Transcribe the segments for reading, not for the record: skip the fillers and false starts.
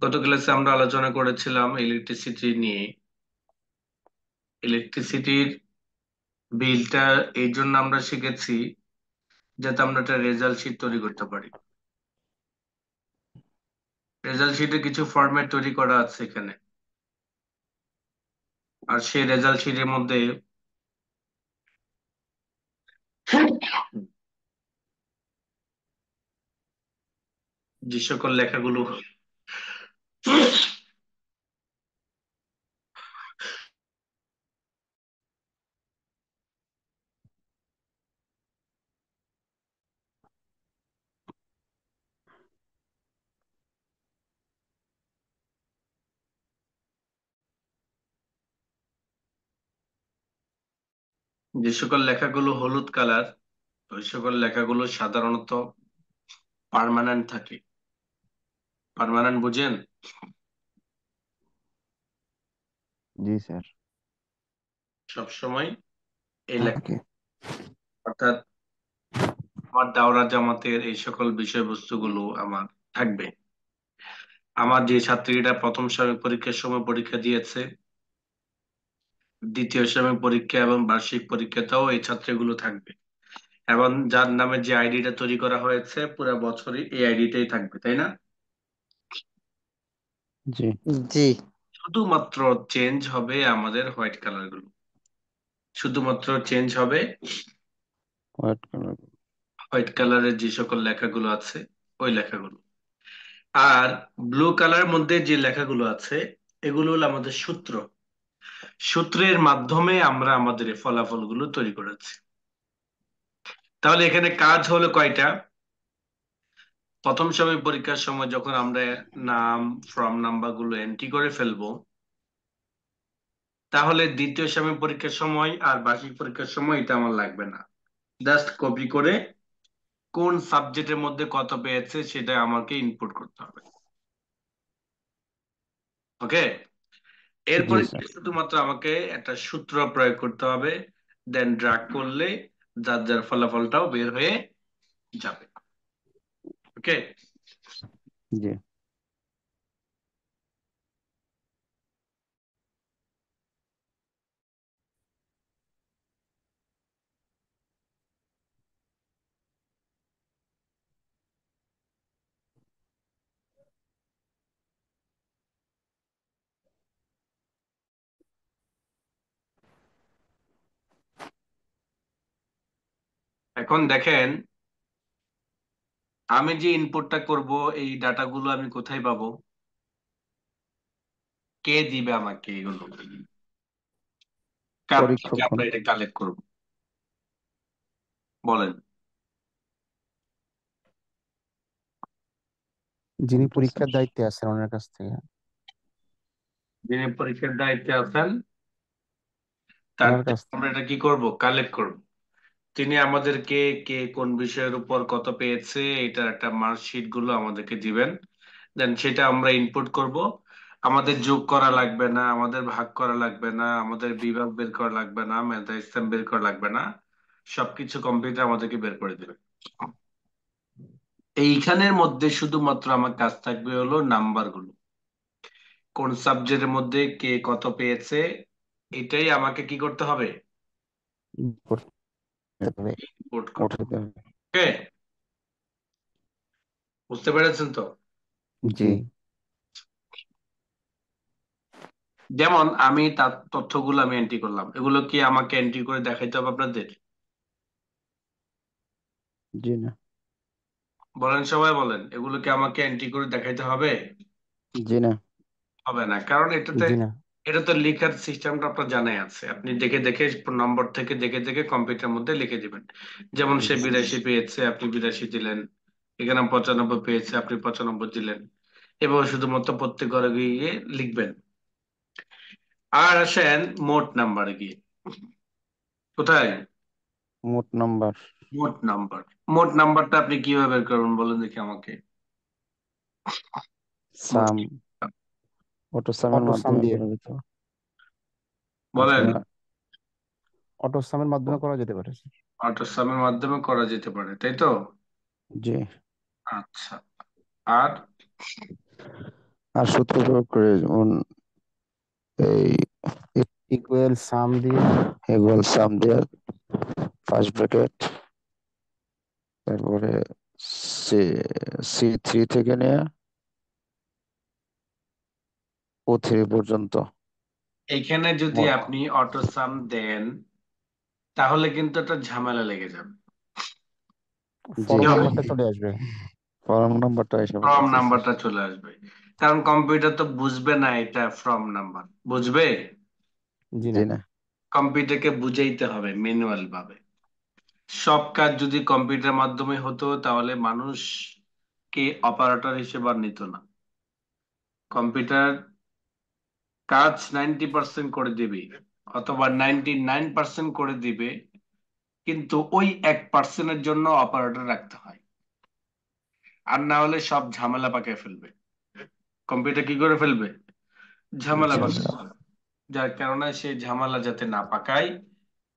গত ক্লাসে আমরা আলোচনা করেছিলাম ইলেকট্রিসিটি নিয়ে। ইলেকট্রিসিটির বিলটা এই জন্য আমরা শিখেছি যাতে আমরা একটা রেজাল্ট শিট তৈরি করতে পারি। রেজাল্ট শিটে কিছু ফরম্যাট তৈরি করা আছে এখানে, আর সেই রেজাল্ট শিটের মধ্যে যে সকল লেখাগুলো যে সকল লেখাগুলো হলুদ কালার, ওই সকল লেখাগুলো সাধারণত পার্মানেন্ট থাকে। পার্মানেন্ট বুঝেন? জি স্যার। সবসময় এই লেখা, থাকে। অর্থাৎ আমার দাওরা জামাতের এই সকল বিষয়বস্তুগুলো আমার থাকবে। আমার যে ছাত্রীরা প্রথম সাময়িক পরীক্ষার সময় পরীক্ষা দিয়েছে, দ্বিতীয় সাময়িক পরীক্ষা এবং বার্ষিক পরীক্ষাতেও এই ছাত্রীগুলো থাকবে, এবং যার নামে যে আইডিটা তৈরি করা হয়েছে পুরো বছরই এই আইডিটাই থাকবে, তাই না? জি। জি। শুধুমাত্র চেঞ্জ হবে আমাদের হোয়াইট কালার গুলো, শুধুমাত্র চেঞ্জ হবে হোয়াইট কালার। হোয়াইট কালারের যে সকল লেখাগুলো আছে ওই লেখাগুলো। আর ব্লু কালারের মধ্যে যে লেখাগুলো আছে এগুলো হলো আমাদের সূত্র। সূত্রের মাধ্যমে আমরা আমাদের এই ফলাফলগুলো তৈরি করেছি। তাহলে এখানে কাজ হলো কয়টা? প্রথম সময় পরীক্ষার সময় যখন আমরা নাম, ফর্ম নাম্বার গুলো এন্ট্রি করে ফেলবো, তাহলে দ্বিতীয় সময় পরীক্ষার সময় আর বার্ষিক পরীক্ষার সময় এটা আমার লাগবে না। জাস্ট কপি করে কোন সাবজেক্টের মধ্যে কত পেয়েছে সেটা আমাকে ইনপুট করতে হবে। ওকে, জি এরপরে স্যার। শুধুমাত্র আমাকে একটা সূত্র প্রয়োগ করতে হবে, দেন ড্রাগ করলে যার যার ফলাফলটাও বের হয়ে যাবে। ওকে, জি। এখন দেখেন, আমি যে ইনপুটটা করব এই ডাটাগুলো আমি কোথায় পাবো? কে দিবে আমাকে এগুলো? কার থেকে পরীক্ষকগণ। আমরা এটা কালেক্ট করব বলেন? যিনি কোনটা স্যার? পরীক্ষার দায়িত্বে আছেন ওনার কাছ থেকে। যিনি পরীক্ষার দায়িত্বে আছেন তার ওনার কাছ থেকে আমরা থেকে। এটা কি করব? কালেক্ট করব। তিনি আমাদেরকে কে কোন বিষয়ের উপর কত পেয়েছে এটার একটা মার্কশিট গুলো আমাদেরকে দিবেন। দেন সেটা আমরা ইনপুট করব। আমাদের যোগ করা লাগবে না, আমাদের ভাগ করা লাগবে না, আমাদের বিভাগ বের করা লাগবে না, মেধা স্থান বের করা লাগবে না। সবকিছু কম্পিউটার আমাদেরকে বের করে দিবে। এইখানের মধ্যে শুধুমাত্র আমার কাজ থাকবে হলো নাম্বার গুলো, কোন সাবজেক্টের মধ্যে কে কত পেয়েছে এটাই আমাকে কি করতে হবে? করতে হবে। ইনপুট করতে ওঠাতে হবে। হবে। ওকে, বুঝতে পেরেছেন তো? জি। যেমন আমি তার তথ্যগুলো আমি এন্ট্রি করলাম, এগুলো কি আমাকে এন্ট্রি করে দেখাইতে হবে আপনাদের? জি না। বলেন, সবাই বলেন, এগুলো কি আমাকে এন্ট্রি করে দেখাইতে হবে? জি না। হবে না, কারণ এটাতে জি না। এটা তো লেখার সিস্টেমটা আপনার জানাই আছে, আপনি দেখে দেখে নম্বর থেকে দেখে দেখে কম্পিউটার মধ্যে লিখে দিবেন। যেমন সে জি। 82 পেয়েছে আপনি 82 দিলেন, এখানে 95 পেয়েছে আপনি 95 দিলেন, এভাবে শুধুমাত্র প্রত্যেক ঘরে গিয়ে লিখবেন। আর আসেন মোট নাম্বারে গিয়ে, কোথায়? মোট নাম্বার। মোট নাম্বার। মোট নাম্বারটা আপনি কিভাবে বের করবেন বলেন দেখি আমাকে। মোট সাম। অটো সামের অটো সাম মাধ্যমে দিয়ে। করা যেত। বলেন। অথবা অটো সামের মাধ্যমে করা যেতে পারে স্যার। আল্ট্রাসাউন্ডের মাধ্যমে করা যেতে পারে, তাই তো? জি। আচ্ছা, আর আর সূত্র প্রয়োগ করে, যেমন এই ইকুয়াল সাম দিয়ে। ইকুয়াল সাম দিয়ে ফার্স্ট ব্র্যাকেট, তারপরে সি C3 থেকে নিয়ে O3 পর্যন্ত। এখানে যদি ম- আপনি অটো সাম দেন তাহলে কিন্তু একটা ঝামেলা লেগে যাবে। জি, ফরম কি হবে? নাম্বারটা চলে আসবে। ফর্ম নাম্বারটা এসে ফর্ম পড়তেছে। নাম্বারটা চলে আসবে, কারণ কম্পিউটার তো বুঝবে না এটা ফর্ম নাম্বার। বুঝবে? জি জি না। না। কম্পিউটারকে বুঝাইতে হবে ম্যানুয়াল ভাবে। সব কাজ যদি কম্পিউটার মাধ্যমে হতো তাহলে মানুষকে অপারেটর হিসেবে আর নিত না। কম্পিউটার কাজ 90% করে দিবে, অথবা 99% করে দিবে, কিন্তু ওই 1%-এর জন্য অপারেটর রাখতে হয়। আর না হলে সব ঝামেলা পাকিয়ে ফেলবে। কম্পিউটার কি করে ফেলবে? ঝামেলা করে ঝামেলা। ফেলবে। যার কারণে সেই ঝামেলা যাতে না পাকায়,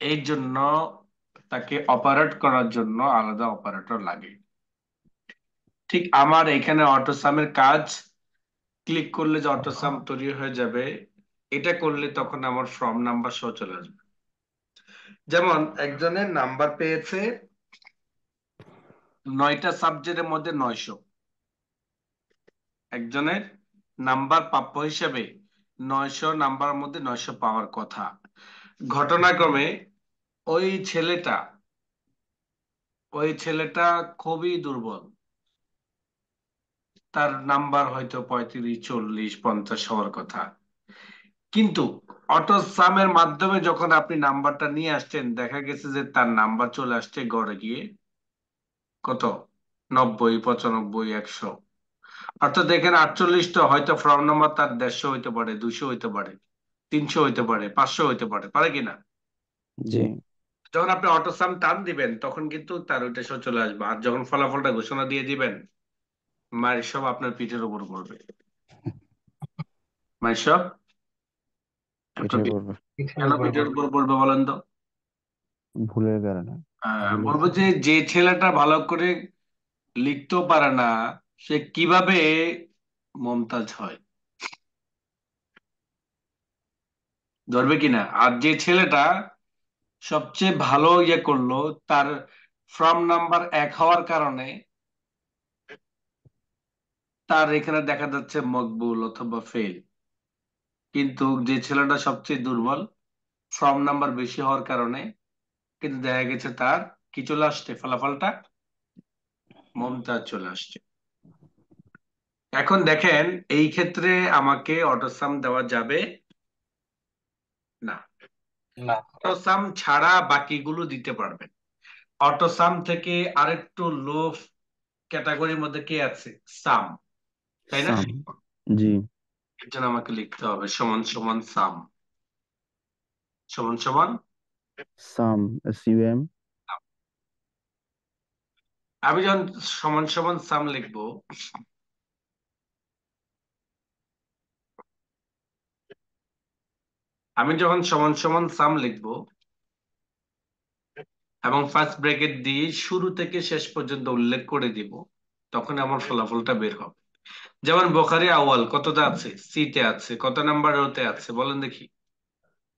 এই জন্য তাকে অপারেট করার জন্য আলাদা অপারেটর লাগে। ঠিক আমার এখানে অটোসামের কাজ, ক্লিক করলে যে অটোসাম তৈরি হয়ে যাবে, এটা করলে তখন আমার ফর্ম নাম্বার সহ চলে আসবে। যেমন একজনের নাম্বার পেয়েছে 9টা সাবজেক্টের মধ্যে 900। একজনের নাম্বার প্রাপ্য হিসেবে 900 নাম্বারের মধ্যে 900 পাওয়ার কথা। ঘটনাক্রমে ওই ছেলেটা ওই ছেলেটা খুবই দুর্বল। তার নাম্বার হয়তো 35, 40, 50 হওয়ার কথা। কিন্তু অটো সামের মাধ্যমে যখন আপনি নাম্বারটা নিয়ে আসছেন, দেখা গেছে যে তার নাম্বার চলে আসছে গড়ে গিয়ে কত, 90, 95, 100। অর্থাৎ দেখেন 48টা হয়তো ফর্ম নাম্বার তার 150 হইতে পারে, 200 হইতে পারে, 300 হইতে পারে, 500 হইতে পারে, পারে কিনা? জি। জি। যখন আপনি অটো সাম টান দিবেন তখন কিন্তু তার ওইটা সব চলে আসবে। আর যখন ফলাফলটা ঘোষণা দিয়ে দিবেন, মায়ের সব আপনার পিঠের উপর পড়বে। মায়ের সব আপনার পিঠে পড়বে। কেন পিঠের উপর পড়বে বলেন তো? ভুলের কারণে। ভুলে। বলবো যে যে ছেলেটা ভালো করে লিখতেও পারে না, সে কিভাবে মমতাজ হয়? ধরবে কিনা? আর যে ছেলেটা সবচেয়ে ভালো ইয়ে করলো, তার ফর্ম নাম্বার 1 হওয়ার কারণে তার এখানে দেখা যাচ্ছে মকবুল অথবা ফেল। কিন্তু যে ছেলেটা সবচেয়ে দুর্বল, ফর্ম নাম্বার বেশি হওয়ার কারণে কিন্তু দেখা গেছে তার কি চলে আসছে, ফলাফলটা মমতাজ চলে আসছে। এখন দেখেন, এই ক্ষেত্রে আমাকে অটোসাম দেওয়া যাবে না। না। অটোসাম ছাড়া বাকিগুলো দিতে পারবেন। অটোসাম থেকে আরেকটু লো ক্যাটাগরির মধ্যে কে আছে? সাম, তাই না? সাম। জি। এর জন্য আমাকে লিখতে হবে সমান সমান সাম, সমান সমান। সাম, SUM। আমি যখন সমান সমান সাম লিখবো, আমি যখন সমান সমান সাম লিখবো এবং ফার্স্ট ব্র্যাকেট দিয়ে শুরু থেকে শেষ পর্যন্ত উল্লেখ করে দিব, তখন আমার ফলাফলটা বের হবে। যেমন বোখারি আউয়াল কতটা আছে? সিতে আছে। কত নাম্বার রোতে আছে বলেন দেখি?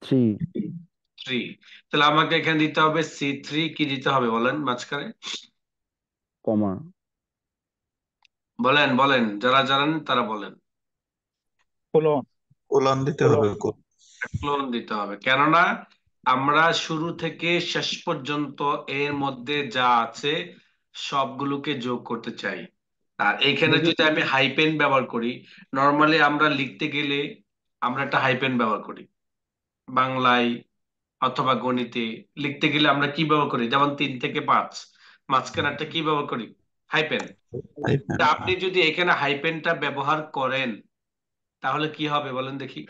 3। 3। তাহলে আমাকে এখানে দিতে হবে C3। কি দিতে হবে বলেন মাঝখানে? কমা। বলেন বলেন, যারা জানেন তারা বলেন। কোলন। কোলন দিতে হবে ক্লোন দিতে হবে, কেননা আমরা শুরু থেকে শেষ পর্যন্ত এর মধ্যে যা আছে সবগুলোকে যোগ করতে চাই। আর এখানে এটা কি? যদি আমি হাইপেন ব্যবহার করি, নর্মালি আমরা লিখতে গেলে আমরা একটা হাইপেন ব্যবহার করি বাংলায় অথবা গণিতে। লিখতে গেলে আমরা কি ব্যবহার করি? যেমন 3 থেকে 5, মাঝখানে একটা কি ব্যবহার করি? হাইপেন। হাইফেন। তা আপনি যদি এখানে হাইপেনটা ব্যবহার করেন তাহলে কি হবে বলেন দেখি?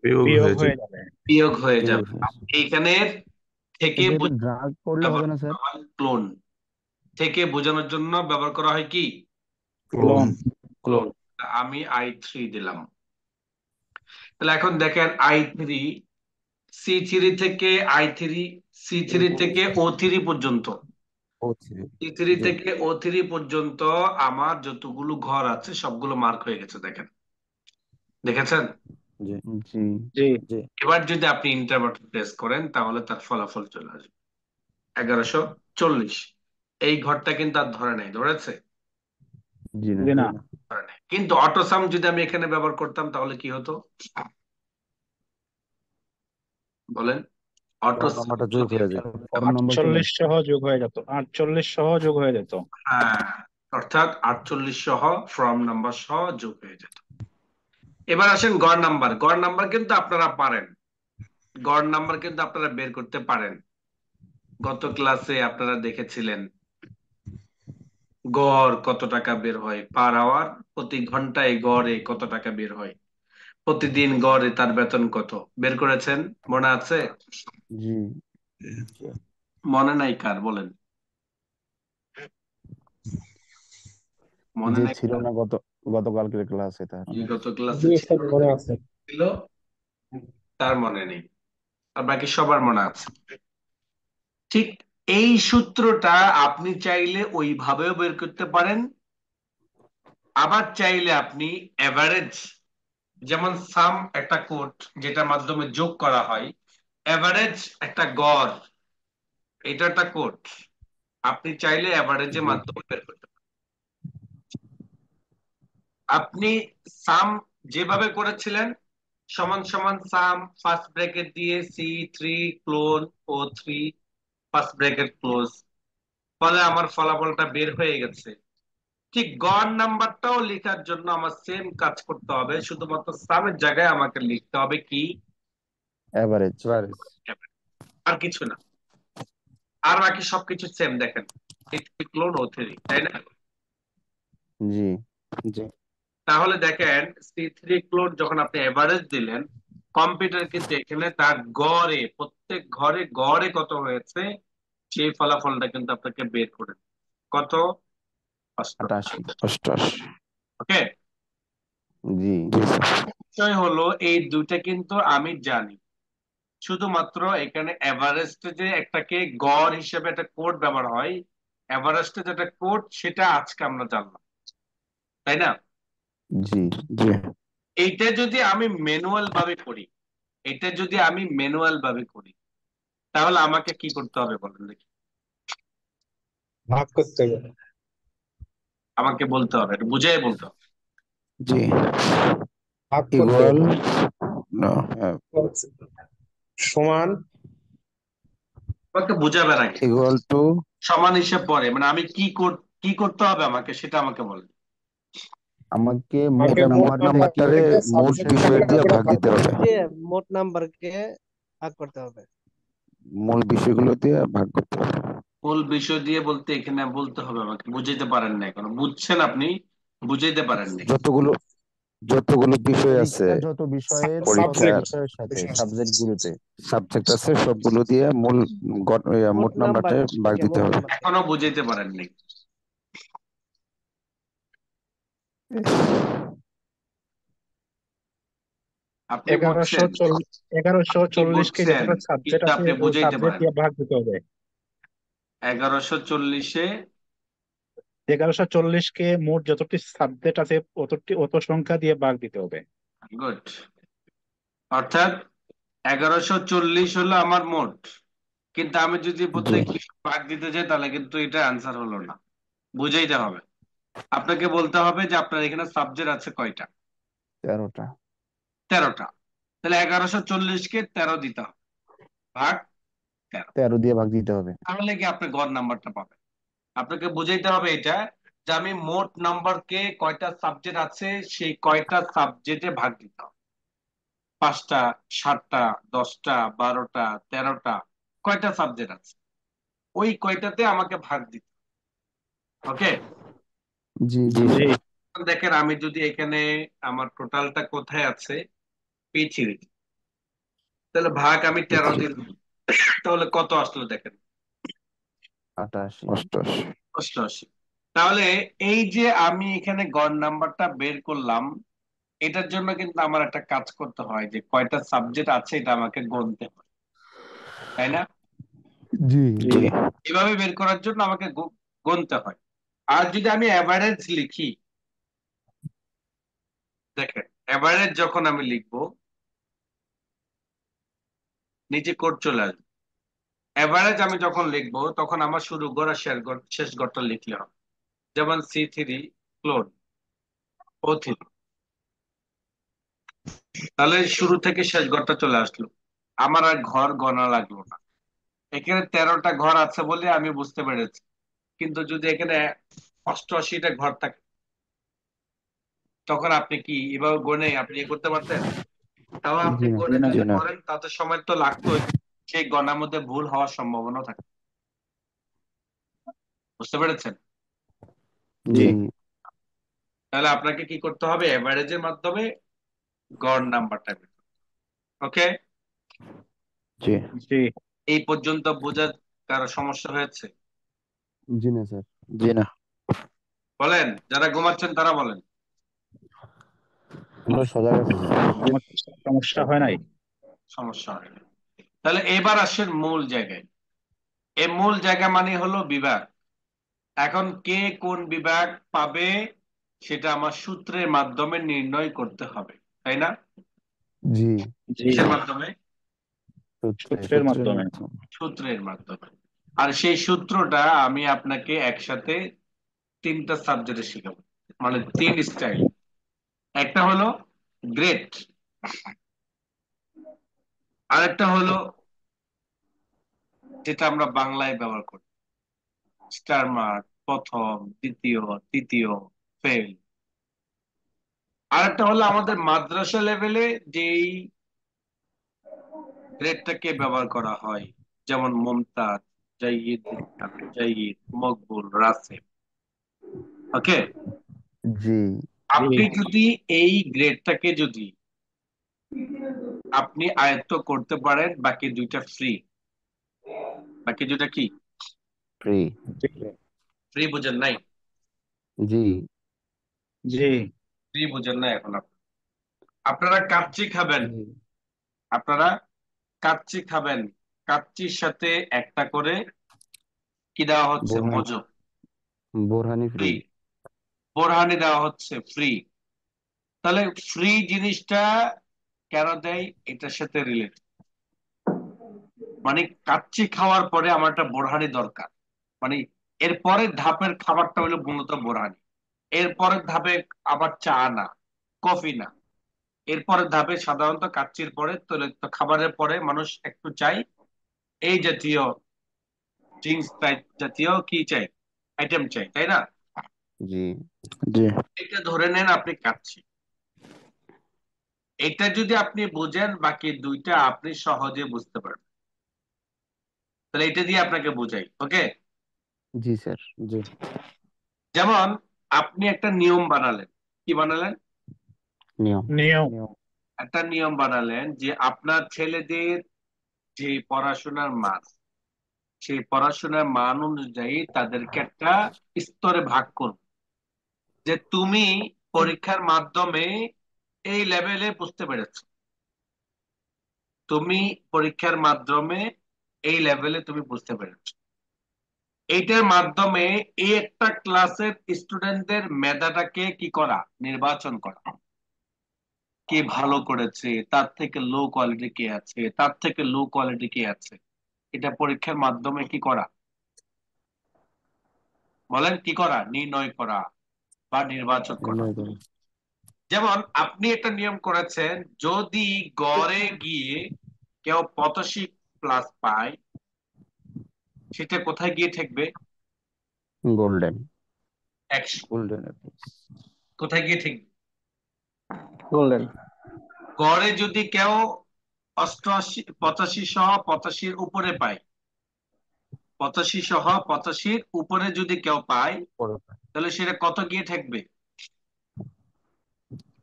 বিয়োগ বিয়োগ হয়ে হয়ে যাবে। যাবে। বিয়োগ হয়ে ঠিক যাবে। আছে। এইখানের থেকে এটা একটু ড্রাগ করলে হবে না স্যার? ক্লোন, থেকে বোঝানোর জন্য ব্যবহার করা হয় কি? ক্লোন। কোলন। ক্লোন। আমি I3 দিলাম। তাহলে এখন দেখেন I3, C3 থেকে I3, C3 থেকে O3 পর্যন্ত O3 T3 জি থেকে O3 পর্যন্ত আমার যতগুলো ঘর আছে সবগুলো মার্ক হয়ে গেছে, দেখেন, দেখেছেন? জি জি। জি জি এবার যদি আপনি ইন্টার বাটন প্রেস করেন তাহলে তার ফলাফল চলে আসবে 1140। এই ঘরটা কিন্তু আর ধরে নাই, ধরেছে? জি না। জি জি না। না ধরে নাই। কিন্তু অটোসাম যদি আমি এখানে ব্যবহার করতাম তাহলে কি হতো বলেন? ফোন অটোসাম নাম্বারটা যোগ যদি হয়ে আমি, যায়। ফর্ম নাম্বার চলে 48 আসছে। সহ যোগ হয়ে যেত, 48 সহ যোগ হয়ে যেত। হ্যাঁ, অর্থাৎ 48 সহ ফর্ম নাম্বার সহ যোগ হয়ে যেত। এবার আসেন গড় নাম্বার। গড় নাম্বার কিন্তু আপনারা পারেন, গড় নাম্বার কিন্তু আপনারা বের করতে পারেন। গত ক্লাসে আপনারা দেখেছিলেন গড় কত টাকা বের হয় পার আওয়ার, প্রতি ঘন্টায় গড়ে কত টাকা বের হয়, প্রতিদিন গড়ে তার বেতন কত বের করেছেন, মনে আছে? জি। জি মনে নাই কার বলেন? মনে যে নাই ছিল কার? না গতকালকের ক্লাসে তার। যে গত ক্লাসে জি ছিল স্যার, মনে আছে। ছিল তার মনে নেই, আর বাকি সবার মনে আছে। ঠিক এই সূত্রটা আপনি চাইলে ওইভাবেও বের করতে পারেন, আবার চাইলে আপনি এভারেজ, যেমন সাম একটা কোড যেটার মাধ্যমে যোগ করা হয়, এভারেজ একটা গড়, এটা একটা কোড, আপনি চাইলে এভারেজের জি মাধ্যমে বের করতে পারেন। আপনি সাম যেভাবে করেছিলেন, সমান সমান সাম ফার্স্ট ব্র্যাকেট দিয়ে C3 clone O3 first bracket close, ফলে আমার ফলাফলটা বের হয়ে গেছে। ঠিক গড় নাম্বারটাও লেখার জন্য আমার সেম কাজ করতে হবে, শুধুমাত্র সামের জায়গায় আমাকে লিখতে হবে কি এভারেজ। এভারেজ আর কিছু না, আর বাকি সবকিছু সেম। দেখেন ক্লোন O3, তাই না? জি। জি তাহলে দেখেন C3 ক্লোন যখন আপনি এভারেজ দিলেন, কম্পিউটার কিন্তু এখানে তার গড়ে, প্রত্যেক ঘরে গড়ে কত হয়েছে সেই ফলাফলটা কিন্তু আপনাকে বের করে দিবে। কত? 88। 88। 88 ওকে। জি। জি স্যার বিষয় হলো এই দুইটা কিন্তু আমি জানি, শুধুমাত্র এখানে এভারেস্টে যে একটাকে গড় হিসেবে একটা কোড ব্যবহার হয়, এভারেস্টে যেটা কোড সেটা আজকে আমরা জানলাম, তাই না? জি। জি এইটা যদি আমি ম্যানুয়াল ভাবে করি, এটা যদি আমি ম্যানুয়াল ভাবে করি তাহলে আমাকে কি করতে হবে বলেন দেখি? ভাগ করতে হবে। আমাকে বলতে হবে, এটা বুঝিয়ে বলতে হবে। জি ভাগ করতে ইকুয়াল হবে। না সমান। আমাকে বুঝাবেন আগে, ইকুয়াল টু সমান হিসেব পরে, মানে আমি কি করতে হবে আমাকে সেটা আমাকে বলেন। আমাকে মোট আমাকে এটা মোট মোট নাম্বারকে নাম্বার নাম্বারটারে থেকে মোট সাবজেক্ট বিষয় সংখ্যা দিয়ে করে ভাগ ভাগ দিতে করতে হবে। হবে। দিয়ে মোট নাম্বারকে ভাগ করতে হবে। মূল বিষয়গুলো দিয়ে ভাগ করতে হবে। মূল বিষয় দিয়ে বলতে এখানে বলতে হবে আমাকে, বুঝাইতে পারেন নাই, কোনো বুঝছেন আপনি, বুঝাইতে পারেন নাই। যতগুলো যতগুলো বিষয় আছে পরীক্ষার যত বিষয়ের তত সাবজেক্ট পরীক্ষার বিষয়ের সাথে সাবজেক্ট গুলোতে। সাবজেক্ট আছে সবগুলো দিয়ে মূল মোট মোট নাম্বারটা ভাগ নাম্বারকে দিতে মোট হবে। নাম্বারকে এখনো বুঝাইতে পারেন নাই। আপনি বুঝছেন, 1140 কে বুঝছেন, যতটা সাবজেক্ট কিন্তু আছে আপনি ওই বুঝাইতে সাবজেক্ট পারেন দিয়ে ভাগ দিতে হবে। 1140-এ। 1140 কে মোট যতটি সাবজেক্ট আছে অত সংখ্যা দিয়ে ভাগ দিতে হবে। গুড। অর্থাৎ 1140 হলো আমার মোট, কিন্তু আমি যদি জি প্রত্যেক ভাগ দিতে যাই তাহলে কিন্তু এটা আনসার হলো না। বুঝাইতে হবে, আপনাকে বলতে হবে যে আপনার এখানে সাবজেক্ট আছে কয়টা? 13টা। 13টা। তাহলে 1140-কে 13 দিতে হবে, ভাগ 13, 13 দিয়ে ভাগ দিতে হবে। তাহলে কি আপনি গড় নাম্বারটা পাবেন। আপনাকে বুঝাইতে হবে এটা, যে আমি মোট নাম্বারকে কয়টা সাবজেক্ট আছে সেই কয়টা সাবজেক্টে ভাগ দিতে হবে, 5টা, 7টা, 10টা, 12টা, 13টা, কয়টা সাবজেক্ট আছে ওই কয়টাতে আমাকে ভাগ দিতে। ওকে। জি। জি জি। স্যার দেখেন আমি যদি এখানে আমার টোটালটা কোথায় আছে P3, তাহলে ভাগ আমি 13 P3 দিন, তাহলে কত আসলো দেখেন? 88। 88 88। তাহলে এই যে আমি এখানে গড় নাম্বারটা বের করলাম, এটার জন্য কিন্তু আমার একটা কাজ করতে হয় যে কয়টা সাবজেক্ট আছে এটা আমাকে গুনতে হয়, তাই না? জি জি এভাবে বের করার জন্য আমাকে গুনতে হয়। আর যদি আমি অ্যাভারেজ লিখি, দেখেন অ্যাভারেজ যখন আমি লিখবো নিচে কোড চলে আসবে। অ্যাভারেজ আমি যখন লিখবো তখন আমার শুরু ঘর আর শেষ ঘরটা লিখলে হবে। যেমন C3 ক্লোন O3, তাহলে শুরু থেকে শেষ ঘরটা চলে আসলো, আমার আর ঘর গণা লাগলো না। এখানে 13টা ঘর আছে বলে আমি বুঝতে পেরেছি, কিন্তু যদি এখানে 88টা ঘর থাকে তখন আপনি কি এভাবে গণে আপনি ইয়ে করতে পারতেন? তাও আপনি জি না গণে না জি যদি না করেন তাতে সময় তো লাগতোই, সেই গণার মধ্যে ভুল হওয়ার সম্ভাবনা থাকে। বুঝতে পেরেছেন? জি জি তাহলে আপনাকে কি করতে হবে? এভারেজের মাধ্যমে গড় নাম্বারটা বের করতে হবে। ওকে, জি জি এই পর্যন্ত বোঝার কারো সমস্যা হয়েছে? জি না স্যার। জি না বলেন, যারা ঘুমাচ্ছেন তারা বলেন। আমরা সজাগ আছি স্যার। আমার সমস্যা হয় নাই। সমস্যা হয় না। তাহলে এবার আসেন মূল জায়গায়। এই মূল জায়গা মানে হলো বিভাগ। এখন কে কোন বিভাগ পাবে সেটা আমার সূত্রের মাধ্যমে নির্ণয় করতে হবে, তাই না? জি জি কিসের মাধ্যমে? সূত্রের সূত্রের মাধ্যমে। সূত্রের মাধ্যমে। আর সেই সূত্রটা আমি আপনাকে একসাথে 3টা সাবজেক্টে শেখাবো, মানে 3 স্টাইল। একটা হলো গ্রেড, আরেকটা হলো যেটা আমরা বাংলায় ব্যবহার করি, স্টার মার্ক, প্রথম, দ্বিতীয়, তৃতীয়, ফেল। আরেকটা হলো আমাদের মাদ্রাসা লেভেলে যেই গ্রেডটাকে ব্যবহার করা হয়, যেমন মুমতাজ, জাইদ, জাইদ, মকবুল, রাসেল। ওকে, জি আপনি জি যদি এই গ্রেডটাকে যদি আপনি আয়ত্ত করতে পারেন, বাকি দুইটা ফ্রি। বাকি দুইটা কি? ফ্রি। জি ফ্রি বুঝেন নাই? জি জি ফ্রি বুঝেন নাই এখন আপনারা কাচ্চি খাবেন, জি আপনারা কাচ্চি খাবেন, কাচ্চির সাথে একটা করে কি দেওয়া হচ্ছে? বোরহানি মজু, বোরহানি ফ্রি। ফ্রি। বোরহানি দেওয়া হচ্ছে ফ্রি। তাহলে ফ্রি জিনিসটা কেন দেয়? এটার সাথে রিলেটেড, মানে কাচ্চি খাওয়ার পরে আমার একটা বোরহানি দরকার। মানে এর পরের ধাপের খাবারটা হলো মূলত বোরহানি। এর পরের ধাপে আবার চা না, কফি না। এরপরের ধাপে সাধারণত কাচ্চির পরে তৈলাক্ত খাবারের পরে মানুষ একটু চাই এই জাতীয় ড্রিঙ্কস জাতীয় কি চাই, আইটেম চাই, তাই না? জি জি এটা ধরে নেন আপনি কাচ্চি। এটা যদি আপনি বুঝেন, বাকি দুইটা আপনি সহজে বুঝতে পারবেন। তাহলে এটা দিয়ে আপনাকে বুঝাই, ওকে? জি স্যার। জি যেমন আপনি একটা নিয়ম বানালেন। কি বানালেন? নিয়ম নিয়ম। একটা নিয়ম বানালেন যে আপনার ছেলেদের যে পড়াশোনার মান, সেই পড়াশোনার মান অনুযায়ী তাদেরকে একটা স্তরে ভাগ করুন, যে তুমি পরীক্ষার মাধ্যমে এই লেভেলে বুঝতে পেরেছো, তুমি পরীক্ষার মাধ্যমে এই লেভেলে তুমি বুঝতে পেরেছো। এইটার মাধ্যমে এই একটা ক্লাসের স্টুডেন্টদের মেধাটাকে কি করা? নির্বাচন করা। কে ভালো করেছে, তার থেকে লো কোয়ালিটি কে আছে, তার থেকে লো কোয়ালিটি কে আছে, এটা পরীক্ষার মাধ্যমে কি করা? বলেন কি করা? নির্ণয় করা বা নির্বাচন করা। নির্ণয় করুন। যেমন আপনি একটা নিয়ম করেছেন, যদি গড়ে গিয়ে কেউ 85+ পায়, সেটা কোথায় গিয়ে ঠেকবে? গোল্ডেন 100। গোল্ডেন কোথায় গিয়ে ঠেকবে? গোল্ডেন। গড়ে যদি কেউ 88, 85 সহ 85-র উপরে পায়, 85 সহ 85-র উপরে যদি কেউ পায়, তাহলে সেটা কত গিয়ে ঠেকবে?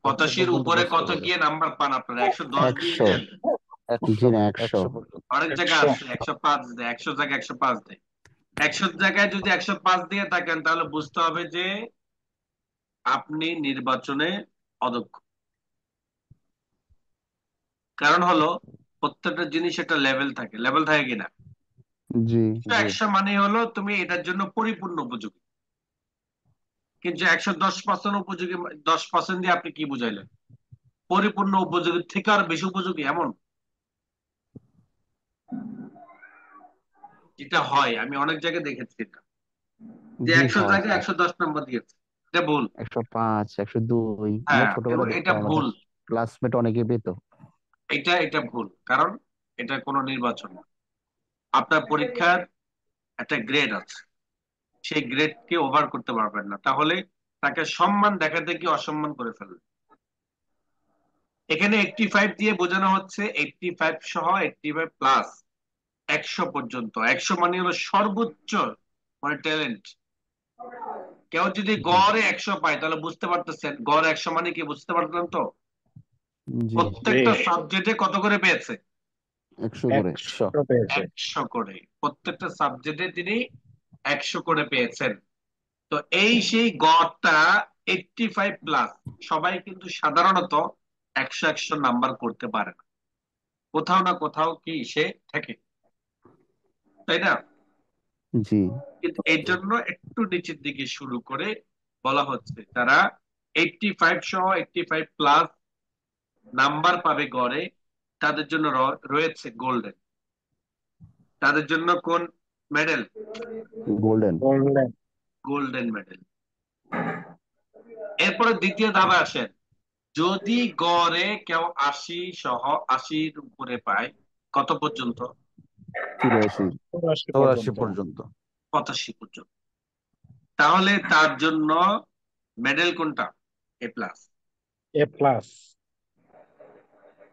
100 85-র পর্যন্ত উপরে পৌঁছতে কত পারবে। গিয়ে নাম্বার পান আপনারা? 110 একশো দিয়েছেন? জি না 100 অনেক জায়গায় 100। আছে 105 দেয়, 100 জায়গায় 105 দেয়। 100 জায়গায় যদি 105 দিয়ে থাকেন তাহলে বুঝতে হবে যে আপনি নির্বাচনে অদক্ষ। কারণ হলো প্রত্যেকটা জিনিস একটা লেভেল থাকে, লেভেল থাকে কিনা? জি। 100 মানে হলো তুমি এটার জন্য পরিপূর্ণ উপযোগী। কিন্তু 110% উপযোগী, 10% দিয়ে আপনি কি বুঝাইলেন? পরিপূর্ণ উপযোগী থেকে আর বেশি উপযোগী এমন যেটা হয়, আমি অনেক জায়গায় দেখেছি এটা, যে জি 100 হয় জায়গায় 110 নম্বর দিয়েছে। এটা ভুল। 105 102 আমরা হ্যাঁ, এবং ছোটবেলায় এটা দেখতাম আমাদের ভুল। ক্লাসমেট অনেকে পেত। এটা ভুল, কারণ এটা কোনো নির্বাচন না। আপনার পরীক্ষার একটা গ্রেড আছে, সেই গ্রেডকে ওভার করতে পারবেন না, তাহলে তাকে সম্মান দেখাতে গিয়ে অসম্মান করে ফেলবেন। এখানে 85 দিয়ে বোঝানো হচ্ছে 85 সহ 85 প্লাস 100 পর্যন্ত। 100 মানে হলো সর্বোচ্চ, মানে ট্যালেন্ট। কেউ যদি জি গড়ে 100 পায় তাহলে বুঝতে পারতেছেন গড় 100 মানে কি, বুঝতে পারতেন তো? জি জি, প্রত্যেকটা সাবজেক্টে কত করে পেয়েছে? 100 করে। 100 100 পেয়েছে। 100 করে। প্রত্যেকটা সাবজেক্টে তিনি 100 করে পেয়েছেন। তো এই সেই গড়টা 85 প্লাস। সবাই কিন্তু সাধারণত 100 নাম্বার করতে পারে না, কোথাও না কোথাও কি সে থাকে, তাই না? জি কিন্তু এর জন্য একটু নিচের দিকে শুরু করে বলা হচ্ছে যারা 85 সহ 85 প্লাস নাম্বার পাবে গড়ে, তাদের জন্য রয়েছে গোল্ডেন। তাদের জন্য কোন মেডেল? গোল্ডেন। বললেন গোল্ডেন মেডেল। এরপরে দ্বিতীয় ধাপে আসেন। যদি গড়ে কেউ 80 সহ 80-র উপরে পায়, কত পর্যন্ত? 84 84 84 পর্যন্ত। পর্যন্ত 85 পর্যন্ত। তাহলে তার জন্য মেডেল কোনটা? এ প্লাস। এ প্লাস।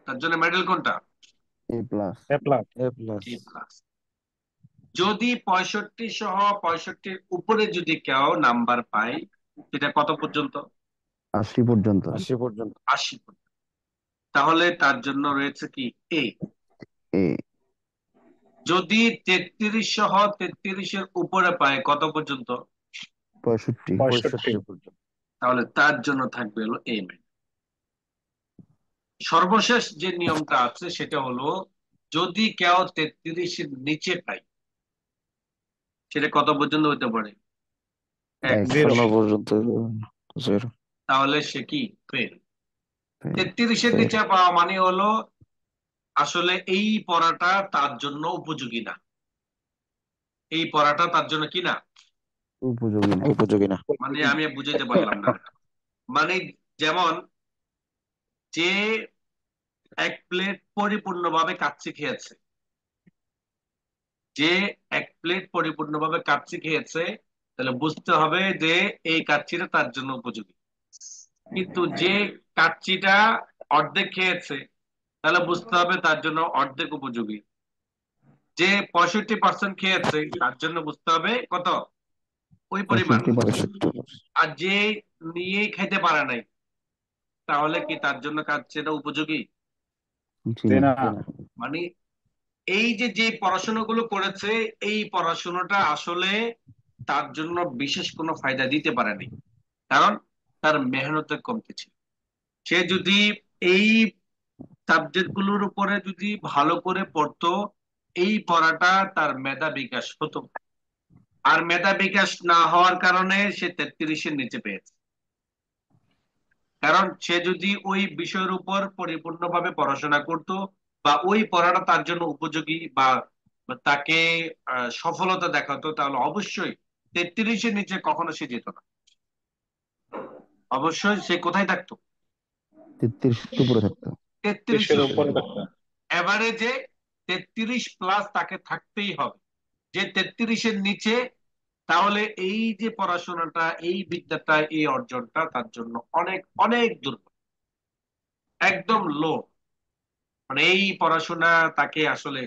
তার জন্য মেডেল কোনটা? এ প্লাস। এ প্লাস। এ প্লাস এ প্লাস। যদি 65 সহ 65-র উপরে যদি কেউ নাম্বার পায়, সেটা কত পর্যন্ত? 80 পর্যন্ত। 80 পর্যন্ত 80 পর্যন্ত। তাহলে তার জন্য রয়েছে কি? এ। এ যদি 33 সহ 33-এর উপরে পায়, কত পর্যন্ত? 65। 65 পর্যন্ত তাহলে তার জন্য থাকবে হলো এ মেডেল। সর্বশেষ যে নিয়মটা আছে সেটা হলো, যদি কেউ 33-এর নিচে পায়, সেটা কত পর্যন্ত হতে পারে? এক। 0। 51 পর্যন্ত 0 তাহলে সে কি? ফেল। 33-এর ফেল নিচে পাওয়া মানে হলো আসলে এই পড়াটা তার জন্য উপযোগী না, এই পড়াটা তার জন্য কি না, উপযোগী না। উপযোগী না মানে আমি বুঝাইতে পারলাম না। মানে যেমন, যে 1 প্লেট পরিপূর্ণভাবে কাচ্চি খেয়েছে, যে 1 প্লেট পরিপূর্ণভাবে কাচ্চি খেয়েছে, তাহলে বুঝতে হবে যে এই কাচ্চিটা তার জন্য উপযোগী। কিন্তু যে কাচ্চিটা অর্ধেক খেয়েছে, তাহলে বুঝতে হবে তার জন্য অর্ধেক উপযোগী। যে 65% খেয়েছে, তার জন্য বুঝতে হবে কত? ওই পরিমাণ। 65%। 65 আর যে নিয়েই খেতে পারে নাই, তাহলে কি তার জন্য কাচ্চিটা উপযোগী? জি জি না। না। না মানে এই যে যে পড়াশোনাগুলো করেছে, এই পড়াশোনাটা আসলে তার জন্য বিশেষ কোনো ফায়দা দিতে পারেনি, কারণ তার মেহনতের কমতি ছিল। সে যদি এই সাবজেক্ট গুলোর উপরে যদি ভালো করে পড়তো, এই পড়াটা তার মেধা বিকাশ হতো। আর মেধা বিকাশ না হওয়ার কারণে সে 33-এর নিচে পেয়েছে। কারণ সে যদি ওই বিষয়ের উপর পরিপূর্ণভাবে পড়াশোনা করত, বা ওই পড়াটা তার জন্য উপযোগী, বা বা তাকে সফলতা দেখাতো, তাহলে অবশ্যই 33-এর নিচে কখনো সে যেত না। অবশ্যই সে কোথায় থাকতো? 33 উপরে থাকতো। 33-এর 30-এর উপরে। উপরে থাকতো। এভারেজে 33 প্লাস তাকে থাকতেই হবে। যে 33-এর নিচে, তাহলে এই যে পড়াশোনাটা, এই বিদ্যাটা, এই অর্জনটা তার জন্য অনেক অনেক দুর্বল, একদম লো। মানে এই পড়াশোনা তাকে আসলে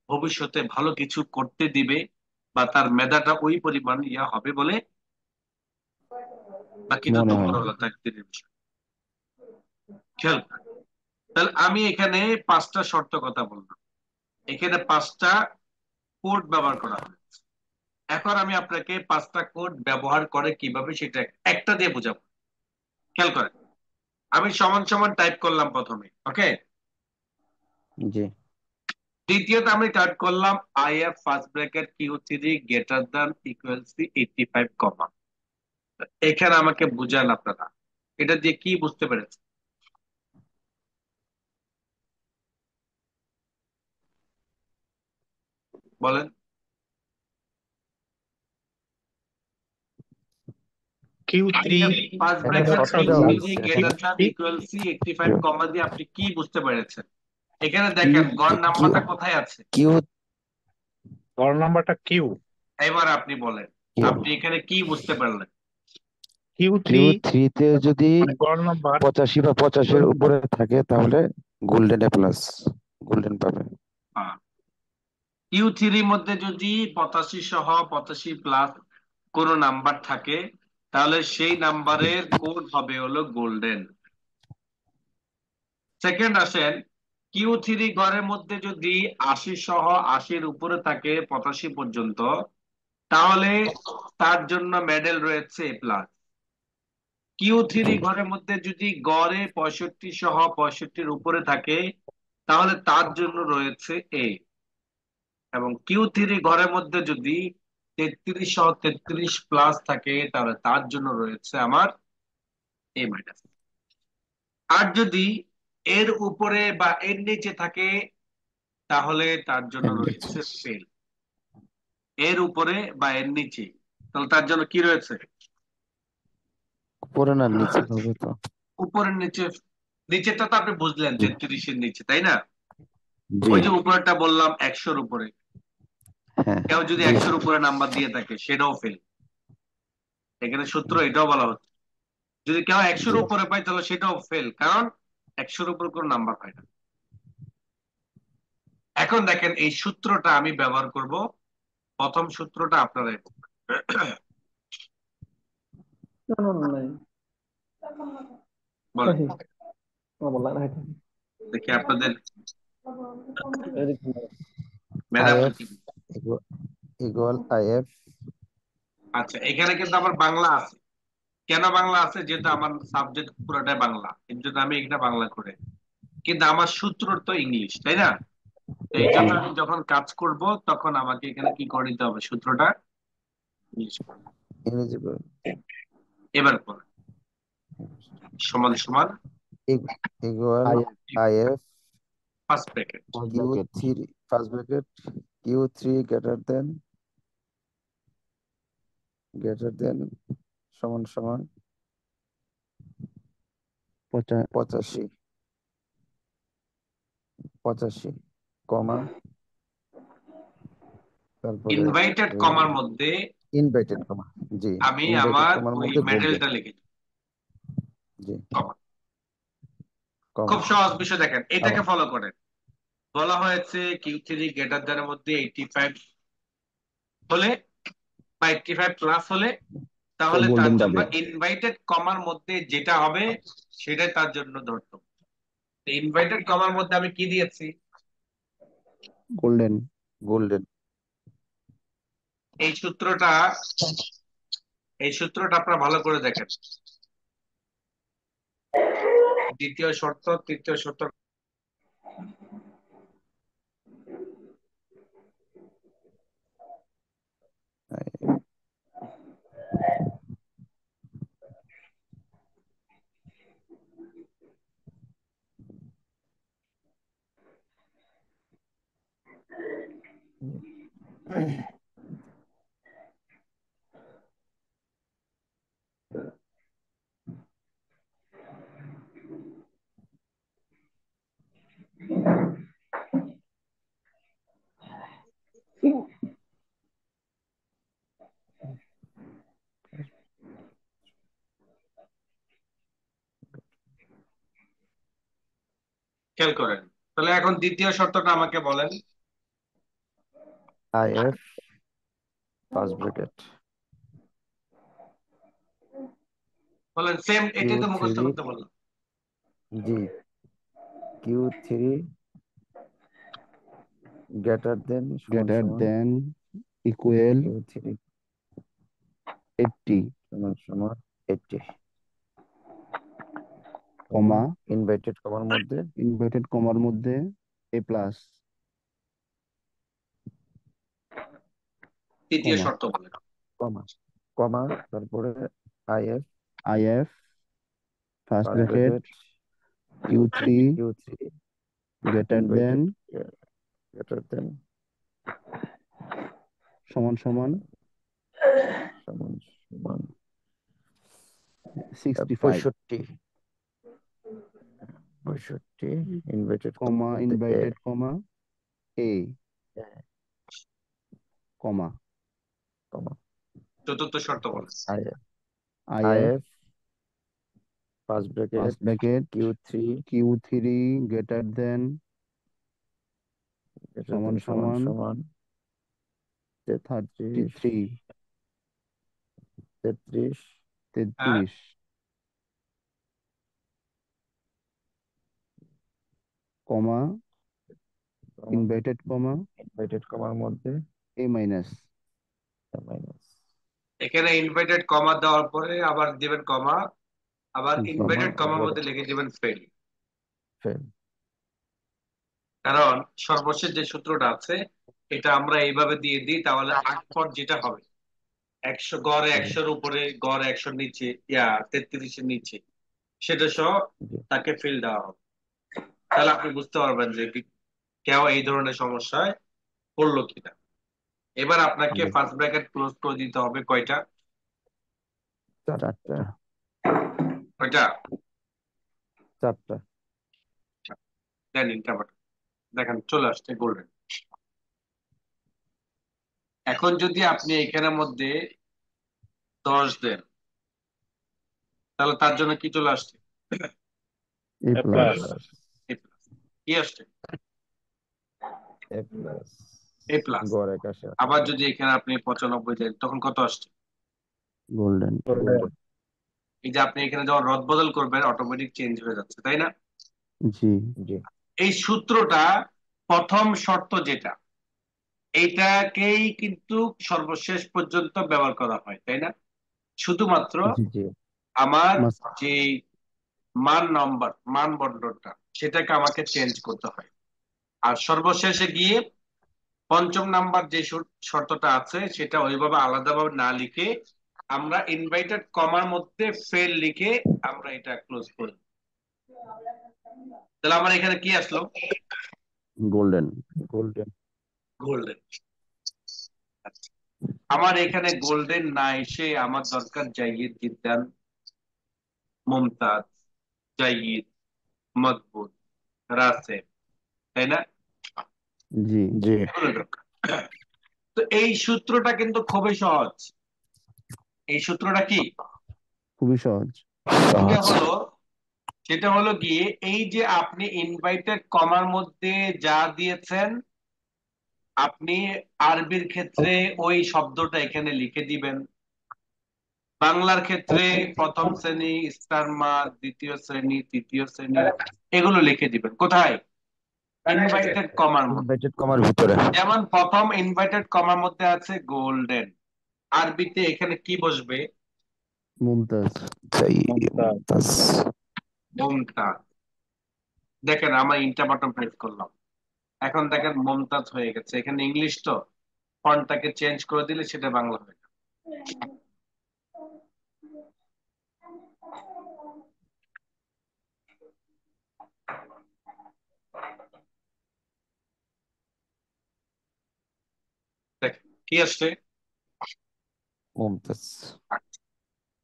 ভবিষ্যতে ভালো কিছু করতে দিবে, বা তার মেধাটা ওই পরিমাণ ইয়া হবে বলে, বাকিটা তো মনে হয় না। উপরওয়ালা তাকদীরের বিষয়। খেয়াল করেন। তাহলে আমি এখানে 5টা শর্ত কথা বললাম, এখানে 5টা কোড ব্যবহার করা হয়েছে। এখন আমি আপনাকে 5টা কোড ব্যবহার করে কিভাবে সেটা একটা দিয়ে বোঝাবো। খেয়াল করেন। আমি সমান সমান টাইপ করলাম প্রথমে, ওকে? জি দ্বিতীয়ত আমি টাইপ করলাম I F first bracket Q3 greater than equals 85 কমা। এখানে আমাকে বুঝান আপনারা এটা দিয়ে কি বুঝতে পেরেছেন বলেন। Q3 ফার্স্ট এখানে ব্র্যাকেট শর্ত বড়টা দেওয়া কিউ আছে এখানে greater than equals 85 q comma দিয়ে আপনি কি বুঝতে পেরেছেন? এখানে কিউ দেখেন গড় কিউ নাম্বারটা কোথায় আছে। কিউ গড় নাম্বারটা কিউ এবার আপনি বলেন কিউ আপনি এখানে কি বুঝতে পারলেন? Q3 কিউ থ্রিতে যদি মানে গড় নাম্বার 85 বা 85-এর উপরে থাকে তাহলে গোল্ডেন এ প্লাস, গোল্ডেন পাবে। Q3 মধ্যে যদি 85 সহ 85 প্লাস কোন নাম্বার থাকে তাহলে সেই নাম্বারের কোড হবে হলো গোল্ডেন। সেকেন্ড আসেন Q3 ঘরের মধ্যে যদি 80 সহ 80-র উপরে থাকে 85 পর্যন্ত তাহলে তার জন্য মেডেল রয়েছে এ প্লাস। Q3 ঘরের মধ্যে যদি গড়ে 65 সহ 65-র উপরে থাকে তাহলে তার জন্য রয়েছে এ। এবং Q3 ঘরের মধ্যে যদি 33 সহ 33 প্লাস থাকে তাহলে তার জন্য রয়েছে আমার এ মাইনাস। আর যদি এর উপরে বা এর নিচে থাকে তাহলে তার জন্য এর নিচে রয়েছে ফেল। এর উপরে বা এর নিচে তাহলে তার জন্য কি রয়েছে? উপরে না নিচে হবে তো। উপরের নিচে। নিচেটা তো আপনি বুঝলেন জি 33-এর নিচে তাই না? জি ওই যে উপরেরটা বললাম 100-র উপরে। হ্যাঁ কেউ যদি জি 100-র উপরে নাম্বার দিয়ে থাকে সেটাও ফেল। এখানে সূত্র এটাও বলা হচ্ছে যদি কেউ 100-র জি উপরে পায় তাহলে সেটাও ফেল, কারণ 100-র উপর কোনো নাম্বার হয় না। এখন দেখেন এই সূত্রটা আমি ব্যবহার করব। প্রথম সূত্রটা আপনারাই No, no, no, no. বলেন Nahi. No, bola nahi. দেখি আপনাদের Very good. মেধা আইএফ প্রতিযোগী। Equal if. আচ্ছা এখানে কিন্তু আমার বাংলা আছে। কেন বাংলা আছে? যেহেতু আমার সাবজেক্ট পুরোটাই বাংলা এর জন্য আমি এটা বাংলা করে, কিন্তু আমার সূত্র তো ইংলিশ তাই না? তো এই জি জন্য আমি যখন কাজ করব তখন আমাকে এখানে কি করে নিতে হবে, সূত্রটা ইংলিশ করে। ইংরেজি বই। এবার পরে সমান সমান equal i if first bracket first q bracket three first bracket Q3 greater than সমান সমান 85 85 কমা তারপরে ইনভাইটেড কমার মধ্যে ইনভার্টেড কমা। জি আমি ইনভার্টেড আমার কমার ওই মধ্যে গোল্ডেন। মেডেলটা লিখেছি জি কমা। কমা খুব সহজ বিষয়, দেখেন এটাকে আবার ফলো করেন। বলা হয়েছে Q3 গ্রেটার দ্যানের মধ্যে 85 হলে বা 85 প্লাস হলে সে তাহলে তার গোল্ডেন জন্য পাবে। ইনভাইটেড কমার মধ্যে যেটা হবে সেটাই তার জন্য ধরতো। ইনভাইটেড কমার মধ্যে আমি কি দিয়েছি? গোল্ডেন। গোল্ডেন। এই সূত্রটা এই সূত্রটা আপনারা ভালো করে দেখেন। দ্বিতীয় শর্ত, তৃতীয় শর্ত। খেয়াল করেন। তাহলে এখন দ্বিতীয় শর্তটা আমাকে বলেন। আইএফ ফার্স্ট ব্র্যাকেট বলেন সেম, কিউ এটাই তো মুখস্থ থ্রি করতে বললাম। জি Q3 গ্রেটার দেন সমান গ্রেটার সমান দেন ইকুয়াল Q3 80 সমান সমান 80 কমা কমা ইনভার্টেড কমার মধ্যে ইনভার্টেড কমার মধ্যে এ প্লাস তৃতীয় কমা শর্ত বলেন। কমা কমা তারপরে if if first first bracket bracket Q3 Q3 greater than invited greater than সমান সমান সমান সমান 65 65 ইনভাইটেড কমা মধ্যে ইনভাইটেড কমা এ কমা কমা চতুর্থ শর্ত বলেন। If if first bracket first bracket Q3 greater than সমান সমান সমান সমান 33 33 হ্যাঁ 33 কমা ইনভাইটেড কমা ইনভাইটেড কমার মধ্যে এ মাইনাস মাইনাস এখানে ইনভার্টেড কমা দেওয়ার পরে আবার দিবেন কমা, আবার কমা ইনভার্টেড কমার আবার মধ্যে লিখে দিবেন ফেল। ফেল কারণ সর্বশেষ যে সূত্রটা আছে এটা আমরা এইভাবে দিয়ে দিই, তাহলে আট যেটা হবে 100 গড়ে 100-র উপরে, গড়ে 100-র নিচে, 33-এর নিচে, সেটা সহ জি তাকে ফেল দেওয়া হবে। তাহলে আপনি বুঝতে পারবেন যে কেউ এই ধরনের সমস্যায় পড়লো কিনা। এবার আপনাকে জি ফার্স্ট ব্র্যাকেট ক্লোজ করে দিতে হবে কয়টা? চারটা কয়টা? চারটা দেন ইন্টারভাল, দেখেন চলে আসছে গোল্ডেন। এখন যদি আপনি এখানের মধ্যে 10 দেন, তাহলে তার জন্য কি চলে আসছে? এ A plus plus. A plus। কি আসছে? এ প্লাস A plus। গড় 81 আবার যদি এখানে আপনি 95 দেন, তখন কত আসছে? গোল্ডেন এই যে আপনি এখানে যখন রদ বদল করবেন অটোমেটিক চেঞ্জ হয়ে যাচ্ছে, তাই না? জি জি এই সূত্রটা প্রথম শর্ত যেটা, এইটাকেই কিন্তু সর্বশেষ পর্যন্ত ব্যবহার করা হয়, তাই না? শুধুমাত্র জি আমার মাস যে মান বন্টনটা, সেটাকে আমাকে চেঞ্জ করতে হয়। আর সর্বশেষে গিয়ে পঞ্চম নাম্বার যে শর্তটা আছে সেটা ওইভাবে আলাদাভাবে না লিখে আমরা ইনভাইটেড কমার মধ্যে ফেল লিখে আমরা এটা ক্লোজ করি। তাহলে আমার এখানে কি আসলো? Golden golden golden. আমার এখানে গোল্ডেন না এসে আমার দরকার জাইদ, জিদ্দান, মুমতাজ, জাইদ, মকবুল, রাসেল, তাই না? জি জি এগুলো দরকার। তো এই সূত্রটা কিন্তু খুবই সহজ। এই সূত্রটা কি? খুবই সহজ সেটা সহজ হলো সেটা হলো গিয়ে এই যে আপনি ইনভাইটেড কমার মধ্যে যা দিয়েছেন, আপনি আরবির ক্ষেত্রে ওই শব্দটা এখানে লিখে দিবেন। বাংলার ক্ষেত্রে প্রথম শ্রেণী, স্টার মার্ক, দ্বিতীয় শ্রেণী, তৃতীয় শ্রেণী, এগুলো লিখে দিবেন। কোথায়? ইনভাইটেড কমার মধ্যে। ইনভাইটেড কমার ভিতরে যেমন প্রথম ইনভাইটেড কমার মধ্যে আছে গোল্ডেন, আরবিতে এখানে কি বসবে? মুমতাজ চাই মুমতাজ। মুমতাজ মুমতাজ। দেখেন আমার ইন্টার বাটন প্রেস করলাম, এখন দেখেন মুমতাজ হয়ে গেছে। এখানে ইংলিশ তো, ফন্টটাকে চেঞ্জ করে দিলে সেটা বাংলা হয়ে যাবে। দেখেন কি আসছে? মুমতাজ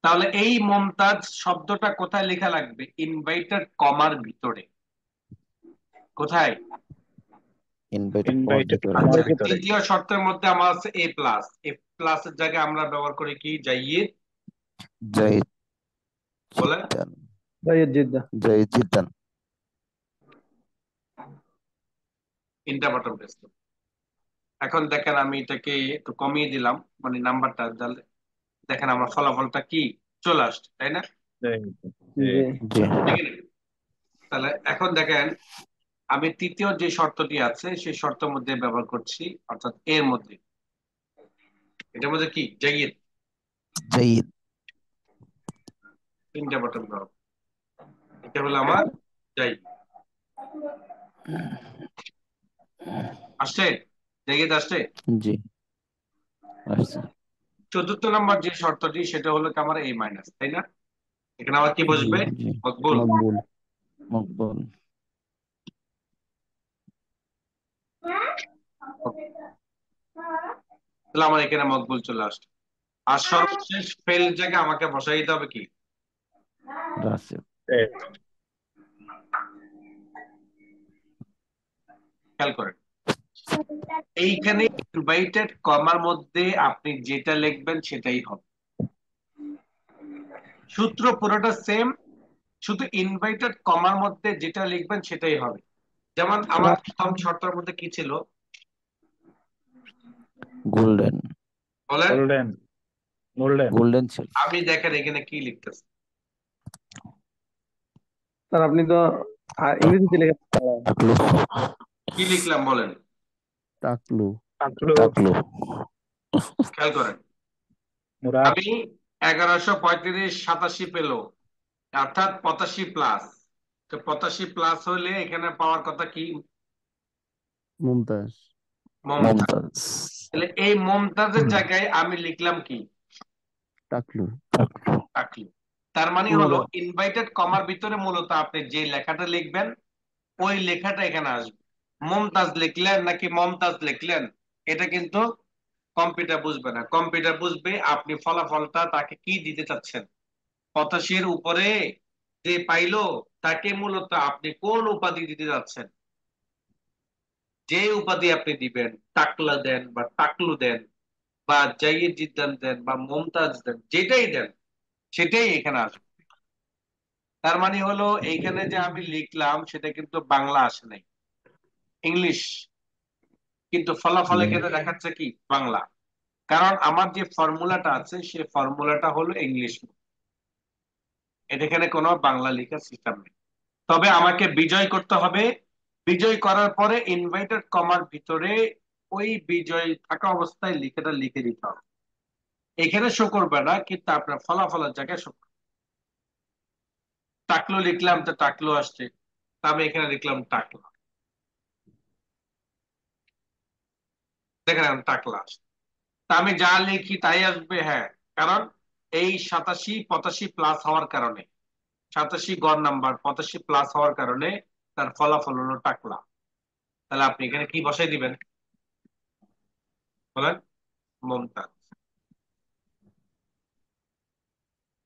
তাহলে এই মুমতাজ শব্দটা কোথায় লেখা লাগবে? ইনভাইটেড কমার ভিতরে। কোথায়? ইনভাইটেড কমার Invited ভিতরে কমার আচ্ছা, ভিতরে। তৃতীয় শর্তের মধ্যে আমার আছে এ প্লাস। এ প্লাসের জায়গায় আমরা ব্যবহার করি কি? জাইদ। জাইদ বলেন। Ziddan Zayed Jidda Zaid Ziddan enter button press করুন। এখন দেখেন আমি এটাকে একটু কমিয়ে দিলাম, মানে নাম্বারটা, তাহলে দেখেন আমার ফলাফলটা কি চলে আসছে, তাই না? জি জি ঠিক আছে? তাহলে এখন দেখেন আমি তৃতীয় যে শর্তটি আছে সেই শর্তের মধ্যে ব্যবহার করছি, অর্থাৎ এর মধ্যে। এটার মধ্যে কি? জাইদ। জাইদ তিনটা বাটন দাও, এটা হলো আমার জাইদ। আসছে? জাইদ আসছে? জি আসছে। চতুর্থ নম্বর যে শর্তটি সেটা হলো কি আমার A মাইনাস, তাই না? এখানে আবার কি জি বসবে? জি মকবুল। মকবুল। মকবুল। তাহলে আমার এখানে মকবুল চলে আসছে। আর সর্বশেষ ফেল জায়গায় আমাকে বসাই দিতে হবে কি? রাসেল। খেয়াল করেন, এইখানে ইনভাইটেড কমার মধ্যে আপনি যেটা লিখবেন সেটাই হবে। সূত্র পুরোটা সেম, শুধু ইনভাইটেড কমার মধ্যে যেটা লিখবেন সেটাই হবে। যেমন আমার প্রথম শর্তের মধ্যে কি ছিল গোল্ডেন। বলেন? গোল্ডেন গোল্ডেন গোল্ডেন ছিল। আমি দেখেন এখানে কি লিখতেছি। স্যার আপনি তো ইংরেজিতে লেখা টাকলু। কি লিখলাম বলেন? তাকলু। টাকলু টাকলু। খেয়াল করেন, মুরাদ আমি 1135 87 পেল, অর্থাৎ 85 প্লাস। তো 85 প্লাস হলে এখানে পাওয়ার কথা কি? মুমতাজ। মমতাজ। মমতাজ। তাহলে এই মমতাজের জায়গায় আমি লিখলাম কি? টাকলু। টাকলু। টাকলু। তার মানে হলো মুরাদ। ইনভাইটেড কমার ভিতরে মূলত আপনি যে লেখাটা লিখবেন ওই লেখাটা এখানে আসবে। মমতাজ লিখলেন নাকি মমতাজ লিখলেন এটা কিন্তু কম্পিউটার বুঝবে না। কম্পিউটার বুঝবে আপনি ফলাফলটা তাকে কি দিতে চাচ্ছেন। 85 উপরে যে পাইলো তাকে মূলত আপনি কোন উপাধি দিতে যাচ্ছেন। যে উপাধি আপনি দিবেন, টাকলা দেন বা টাকলু দেন বা জাইয়েদ জিদ্দান দেন বা মমতাজ দেন, যেটাই দেন সেটাই এখানে আসবে। তার মানে হলো এইখানে যে আমি লিখলাম সেটা কিন্তু বাংলা আসে নাই, ইংলিশ, কিন্তু ফলাফল এখানে দেখাচ্ছে কি বাংলা। কারণ আমার যে ফর্মুলাটা আছে সেই ফর্মুলাটা হলো ইংলিশ, এটা এখানে কোনো বাংলা লেখার সিস্টেম নেই। তবে আমাকে বিজয় করতে হবে। বিজয় করার পরে ইনভাইটেড কমার ভিতরে ওই বিজয় থাকা অবস্থায় লিখাটা লিখে দিতে হবে। এখানে শো করবে না, কিন্তু আপনার ফলাফলের জায়গায় শো করবে। টাকলো লিখলাম তো টাকলো আসছে, তা আমি এখানে লিখলাম টাকলা, দেখেন এখন টাকলা আসছে। তা আমি যা লিখি তাই আসবে, হ্যাঁ। কারণ এই 87 85 প্লাস হওয়ার কারণে, 87 গড় নাম্বার 85 প্লাস হওয়ার কারণে তার ফলাফল হলো টাকলা। তাহলে আপনি এখানে কি বসাই দিবেন বলেন? মমতাজ।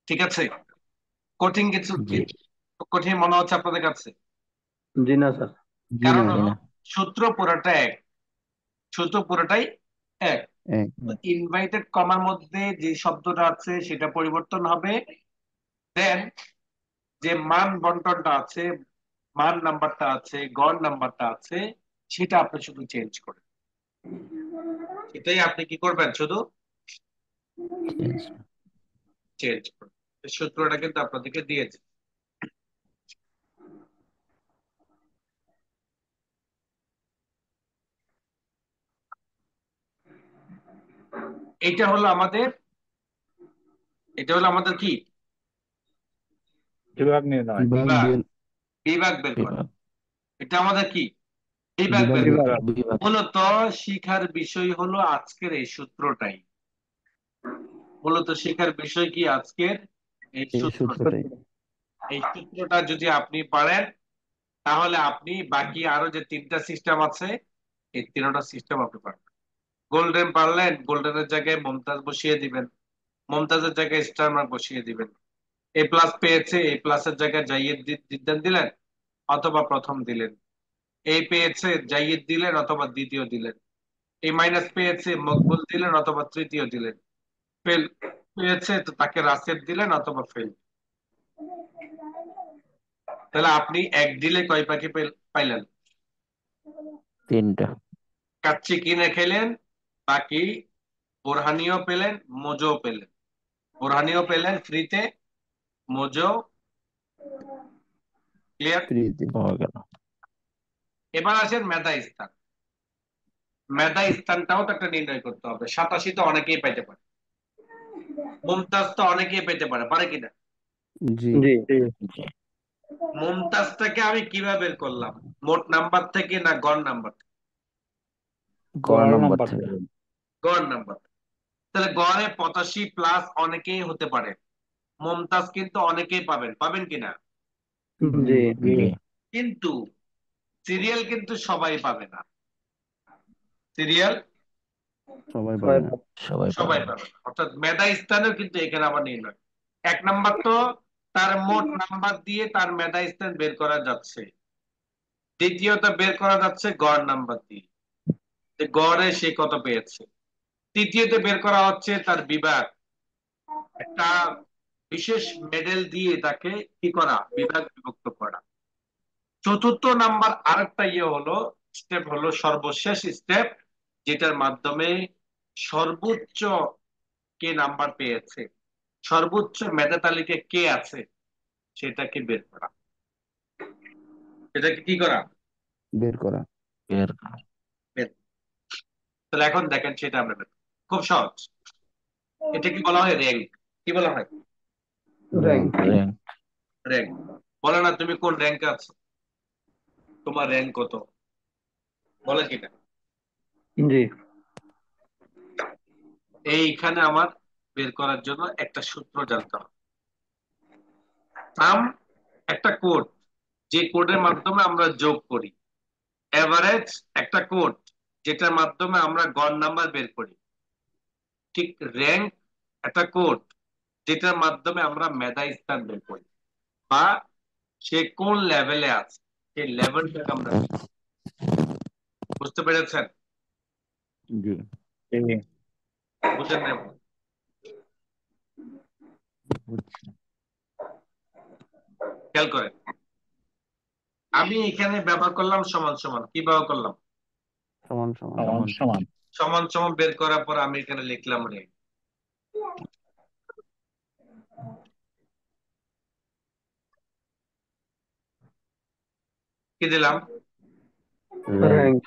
ঠিক আছে? কঠিন কিছু জি। কঠিন মনে হচ্ছে আপনাদের কাছে? জি না স্যার। জি কারণ না। হলো সূত্র পুরোটা এক, সূত্র পুরোটাই এক। এক। ইনভাইটেড কমার মধ্যে যে শব্দটা আছে সেটা পরিবর্তন হবে, দেন যে মান বন্টনটা আছে, মান নাম্বারটা আছে, গড় নাম্বারটা আছে, সেটা আপনি শুধু চেঞ্জ করেন। সেটাই আপনি কি করবেন, শুধু চেঞ্জ করেন। এই সূত্রটা কিন্তু আপনাদেরকে দিয়েছে। এটা হলো আমাদের, এটা হলো আমাদের কি বিভাগ নির্ণয় বিভাগ বিভাগ, বের। বিভাগ বের করে। বিভাগ। এটা আমাদের কি বিভাগ বিভাগ বের বের করে। করা। বিভাগ। মূলত শিখার বিষয় হলো আজকের এই সূত্রটাই। মূলত শিখার বিষয় কি আজকের এই এই সূত্রটাই। সূত্রটাই। এই সূত্রটা যদি আপনি পারেন তাহলে আপনি বাকি আরো যে তিনটা সিস্টেম আছে এই তিনটা সিস্টেম আপনি পারবেন। গোল্ডেন পারলেন, গোল্ডেনের জায়গায় মমতাজ বসিয়ে দিবেন, মমতাজের জায়গায় স্টার মার্ক বসিয়ে দিবেন। এ প্লাস পেয়েছে, এ প্লাসের জায়গায় জাইয়েদ জিদ্দান দিলেন অথবা প্রথম দিলেন। এ পেয়েছে জাইয়েদ দিলেন অথবা দ্বিতীয় দিলেন। এ মাইনাস পেয়েছে মকবুল দিলেন অথবা তৃতীয় দিলেন। ফেল পেয়েছে তো তাকে রাসেল দিলেন অথবা ফেল। তাহলে আপনি এক দিলে কয় পাখি পাইলেন? তিনটা। কাচ্চি কিনে খেলেন, বাকি বোরহানিও পেলেন, মোজো পেলেন। বোরহানিও পেলেন ফ্রিতে, মোজো ক্লিয়ার। ফ্রিতে। পাওয়া গেল। এবার আসেন মেধা স্থান। মেধা স্থানটাও তো একটা নির্ণয় করতে হবে। 87 তো অনেকেই পাইতে পারে, মুমতাজ তো অনেকেই পেতে পারে, পারে কিনা? জি। জি। জি। মুমতাজটাকে আমি কিভাবে বের করলাম? মোট নাম্বার থেকে না গড় নাম্বার থেকে? গড় গড় নাম্বার নাম্বার থেকে। থেকে। গড় নাম্বার। তাহলে গড়ে 85+ অনেকেই হতে পারে, মমতাজ কিন্তু অনেকেই পাবেন, পাবেন কিনা? জি জি কিন্তু সিরিয়াল কিন্তু সবাই পাবে না, সিরিয়াল সবাই সবাই পাবে না। সবাই সবাই পাবে না। পাবে না। অর্থাৎ মেধা স্থানেও কিন্তু এখানে আবার নির্ণয়, 1 নাম্বার তো তার মোট নাম্বার দিয়ে তার মেধা স্থান বের করা যাচ্ছে, দ্বিতীয়ত বের করা যাচ্ছে গড় নাম্বার দিয়ে, যে গড়ে সে কত পেয়েছে। তৃতীয়তে বের করা হচ্ছে তার বিভাগ, একটা বিশেষ মেডেল দিয়ে তাকে কি করা, বিভাগ বিভক্ত করা। চতুর্থ নাম্বার আরেকটা হলো স্টেপ, হলো সর্বশেষ স্টেপ, যেটার মাধ্যমে সর্বোচ্চ কে নাম্বার পেয়েছে, সর্বোচ্চ মেধা তালিকায় কে আছে সেটাকে বের করা, সেটাকে কি করা, বের করা। এর বের। তাহলে এখন দেখেন সেটা আমরা বের করব। খুব সহজ, এটা কি বলা হয়, র্যাঙ্ক। কি বলা হয়? র্যাঙ্ক। র্যাঙ্ক। র্যাঙ্ক। বলে না তুমি কোন র্যাঙ্কে আছো, তোমার র্যাঙ্ক কত, বলে কিনা? জি এইখানে আমার বের করার জন্য একটা সূত্র জানতে হবে, সাম, একটা কোড, যে কোডের মাধ্যমে আমরা যোগ করি। এভারেজ একটা কোড, যেটার মাধ্যমে আমরা গড় নাম্বার বের করি। ঠিক র্যাঙ্ক একটা কোড, যেটার মাধ্যমে আমরা মেধা স্থান বের করি, বা সে কোন লেভেলে আছে সেই লেভেলটাকে আমরা, বুঝতে পেরেছেন? জি বুঝেন না? বুঝছি। খেয়াল করেন, আমি এখানে ব্যবহার করলাম সমান সমান, কি ব্যবহার করলাম, সমান সমান। সমান সমান। সমান সমান বের করার পর আমি এখানে লিখলাম র্যাঙ্ক। কি দিলাম? র্যাঙ্ক। র্যাঙ্ক।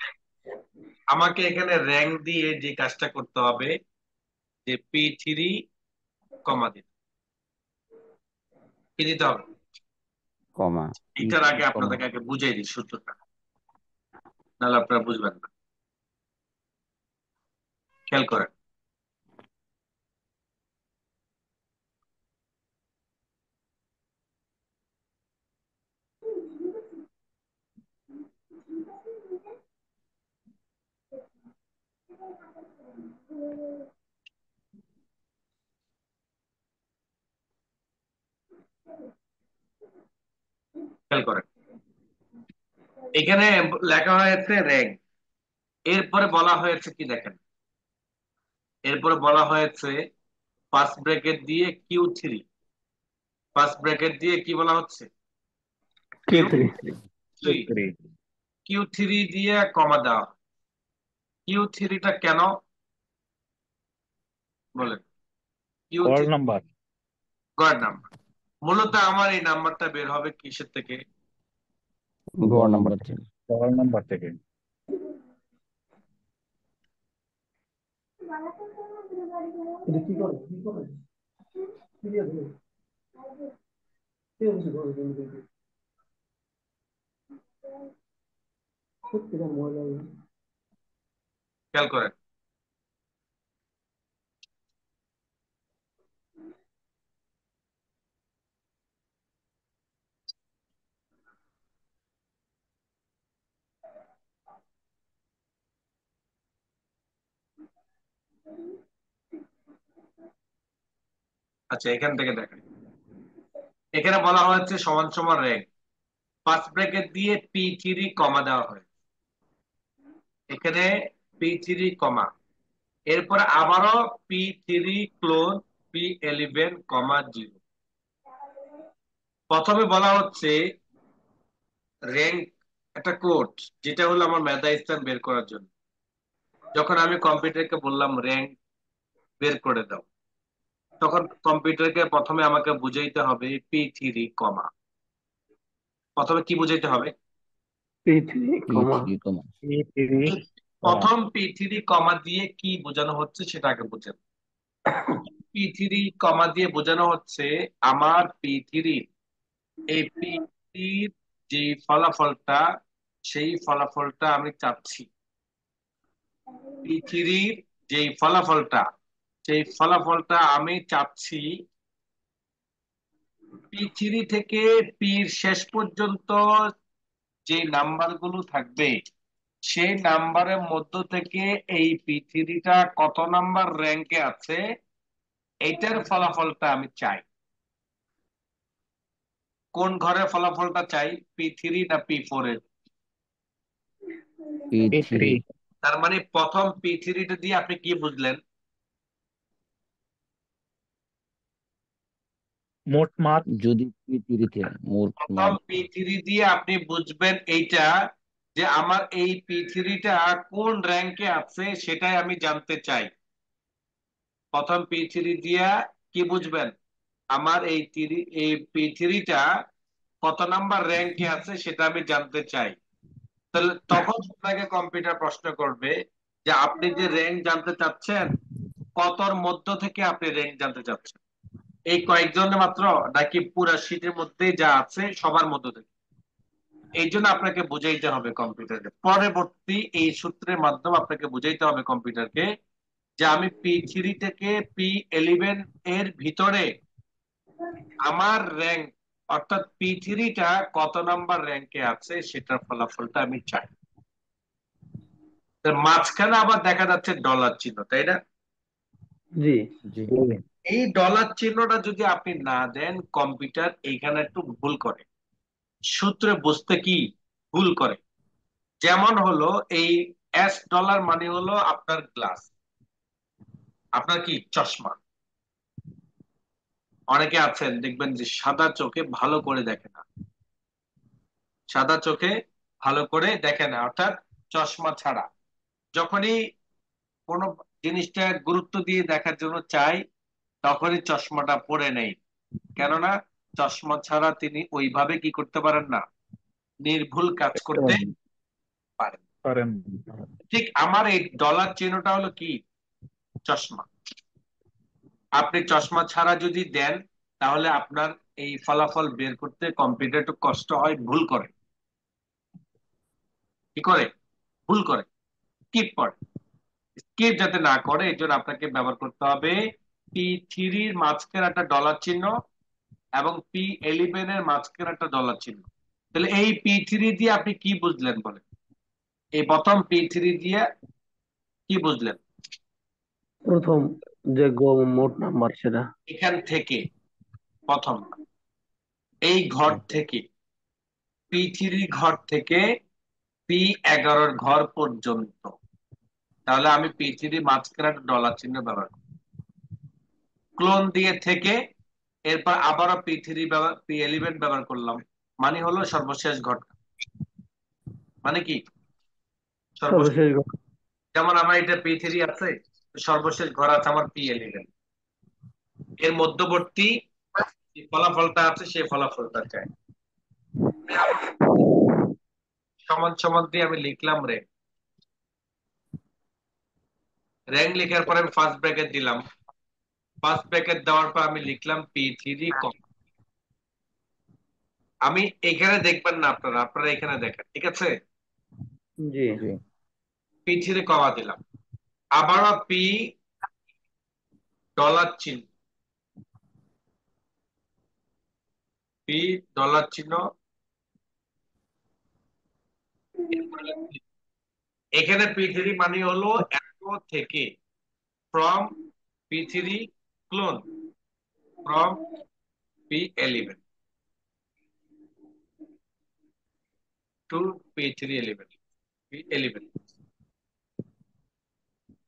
আমাকে এখানে র্যাঙ্ক দিয়ে যে কাজটা করতে হবে, যে P3 কমা দিতে, কি দিতে হবে? কমা। এটার আগে আপনাদেরকে আগে বুঝাই দিই সূত্রটা, নাহলে আপনারা বুঝবেন না। খেয়াল করেন, খেয়াল করেন, এখানে লেখা হয়েছে র্যাঙ্ক, এরপরে বলা হয়েছে কি দেখেন, এরপরে বলা হয়েছে ফার্স্ট ব্র্যাকেট দিয়ে Q3, ফার্স্ট ব্র্যাকেট দিয়ে কি বলা হচ্ছে, Q3। Q3, Q3 দিয়ে কমা দেওয়া। Q3টা কেন বলেন? গড় Q3 নাম্বার। গড় নাম্বার। মূলত আমার এই নাম্বারটা বের হবে কিসের থেকে, গড় নাম্বার থেকে। গড় নাম্বার থেকে। খেয়াল করেন, আচ্ছা এখান থেকে দেখেন, এখানে বলা হয়েছে সমান সমান র্যাঙ্ক, ফার্স্ট ব্র্যাকেট দিয়ে P3 কমা দেওয়া হয়, এখানে P3 কমা, এরপরে আবারও P3 ক্লোন P11 কমা 0। প্রথমে বলা হচ্ছে র্যাঙ্ক একটা কোড, যেটা হলো আমার মেধা স্থান বের করার জন্য। যখন আমি কম্পিউটারকে বললাম র্যাঙ্ক বের করে দাও, তখন কম্পিউটারকে প্রথমে আমাকে বুঝাইতে হবে P3 কমা, প্রথমে কি বুঝাইতে হবে, P3 কমা। P3 কমা। P3 এই প্রথম P3 কমা দিয়ে কি বোঝানো হচ্ছে সেটা আগে বুঝেন। P3 কমা দিয়ে বোঝানো হচ্ছে আমার P3, এই P3 যে ফলাফলটা, সেই ফলাফলটা আমি চাচ্ছি। P3 যে ফলাফলটা, সেই ফলাফলটা আমি চাচ্ছি P3 থেকে পির শেষ পর্যন্ত যে নাম্বার গুলো থাকবে সেই নাম্বারের মধ্য থেকে এই P3টা কত নাম্বার র্যাঙ্কে আছে এইটার ফলাফলটা আমি চাই। কোন ঘরের ফলাফলটা চাই, P3 না P4 এর? P3 তার মানে প্রথম P3টা দিয়ে আপনি কি বুঝলেন? মোট মার্ক যদি P3-তে মোট প্রথম মার্ক P3 দিয়ে আপনি বুঝবেন এইটা যে আমার এই P3টা কোন র্যাঙ্কে আছে সেটাই আমি জানতে চাই। প্রথম P3 দিয়া কি বুঝবেন? আমার এই P3টা কত নাম্বার র্যাঙ্কে আছে সেটা আমি জানতে চাই। তাহলে তখন আপনাকে কম্পিউটার প্রশ্ন করবে যে আপনি যে র্যাঙ্ক জানতে চাচ্ছেন কতর মধ্য থেকে আপনি র্যাঙ্ক জানতে চাচ্ছেন, এই কয়েকজনের মাত্র নাকি পুরা শীটের মধ্যে যা আছে সবার মধ্য থেকে? এই জন্য আপনাকে বুঝাইতে হবে কম্পিউটারকে, পরবর্তী এই সূত্রের মাধ্যমে আপনাকে বুঝাইতে হবে কম্পিউটারকে যে আমি P3 থেকে P11 এর ভিতরে আমার র্যাঙ্ক অর্থাৎ P3টা কত নাম্বার র্যাঙ্কে আছে সেটার ফলাফলটা আমি চাই। তার মাঝখানে আবার দেখা যাচ্ছে ডলার চিহ্ন, তাই না? জি জি এই ডলার চিহ্নটা যদি আপনি না দেন কম্পিউটার এইখানে একটু ভুল করে, সূত্রে বুঝতে কি ভুল করে। যেমন হলো এই $, মানে হলো আপনার গ্লাস, আপনার কি চশমা। অনেকে আছেন দেখবেন যে সাদা চোখে ভালো করে দেখে না, সাদা চোখে ভালো করে দেখে না, অর্থাৎ চশমা ছাড়া যখনই কোনো জিনিসটা গুরুত্ব দিয়ে দেখার জন্য চাই তখনই চশমাটা পরে নেই, কেননা চশমা ছাড়া তিনি ওইভাবে কি করতে পারেন না, নির্ভুল কাজ করতে পারেন। করেন। ঠিক আমার এই ডলার চিহ্নটা হলো কি, চশমা। আপনি চশমা ছাড়া যদি দেন তাহলে আপনার এই ফলাফল বের করতে কম্পিউটার একটু কষ্ট হয়, ভুল করে। কি করে? ভুল করে, স্কিপ করে। স্কিপ যাতে না করে এই জন্য আপনাকে ব্যবহার করতে হবে P3-র মাঝখানে একটা ডলার চিহ্ন এবং P11 এর মাঝখানে একটা ডলার চিহ্ন। তাহলে এই P3 দিয়ে আপনি কি বুঝলেন বলেন? এই প্রথম P3 দিয়ে কি বুঝলেন? প্রথম যে মোট নাম্বার সেটা। এখান থেকে প্রথম না, এই ঘর থেকে, P3 ঘর থেকে P11 ঘর পর্যন্ত। তাহলে আমি P3 মাঝখানে একটা ডলার চিহ্ন ব্যবহার করি। ক্লোন দিয়ে থেকে এরপর আবারও P11 ব্যবহার করলাম, মানে হলো সর্বশেষ ঘরটা। মানে কি সর্বশেষ? সর্বশেষ যেমন আমার এটা P3 আছে, সর্বশেষ ঘর আছে আমার P11, এর মধ্যবর্তী যে ফলাফলটা আছে সেই ফলাফলটা চাই। সমান সমান দিয়ে আমি লিখলাম র্যাঙ্ক। র্যাঙ্ক লেখার পরে আমি ফার্স্ট ব্র্যাকেট দিলাম, ফার্স্ট ব্র্যাকেট দেওয়ার পর আমি লিখলাম P3 কম। আমি এখানে দেখবেন না, আপনারা আপনারা এখানে দেখেন, ঠিক আছে? জি জি P3 কমা দিলাম, আবারও পি ডলার চিহ্ন, পি ডলার চিহ্ন, এখানে P3 মানে হলো এত থেকে, from P3 colon, from P11 to P3 11, P11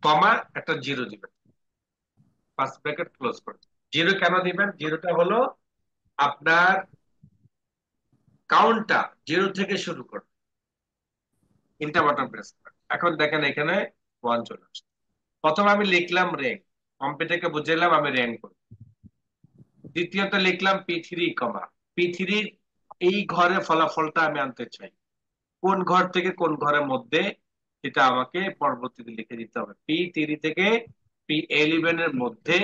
comma একটা জিরো দিবেন, ফার্স্ট ব্র্যাকেট ক্লোজ করে। জিরো কেন দিবেন? জিরোটা হলো আপনার কাউন্টটা জিরো থেকে শুরু করবে, ইন্টার বাটন প্রেস করেন। এখন দেখেন এখানে 1 চলে আসছে। প্রথমে আমি লিখলাম র্যাঙ্ক, কম্পিউটারকে বুঝাইলাম আমি র্যাঙ্ক করি। দ্বিতীয়ত লিখলাম P3 কমা, P3 এই ঘরের ফলাফলটা আমি আনতে চাই, কোন ঘর থেকে কোন ঘরের মধ্যে সেটা আমাকে পরবর্তীতে লিখে দিতে হবে। P3 থেকে P11 এর মধ্যে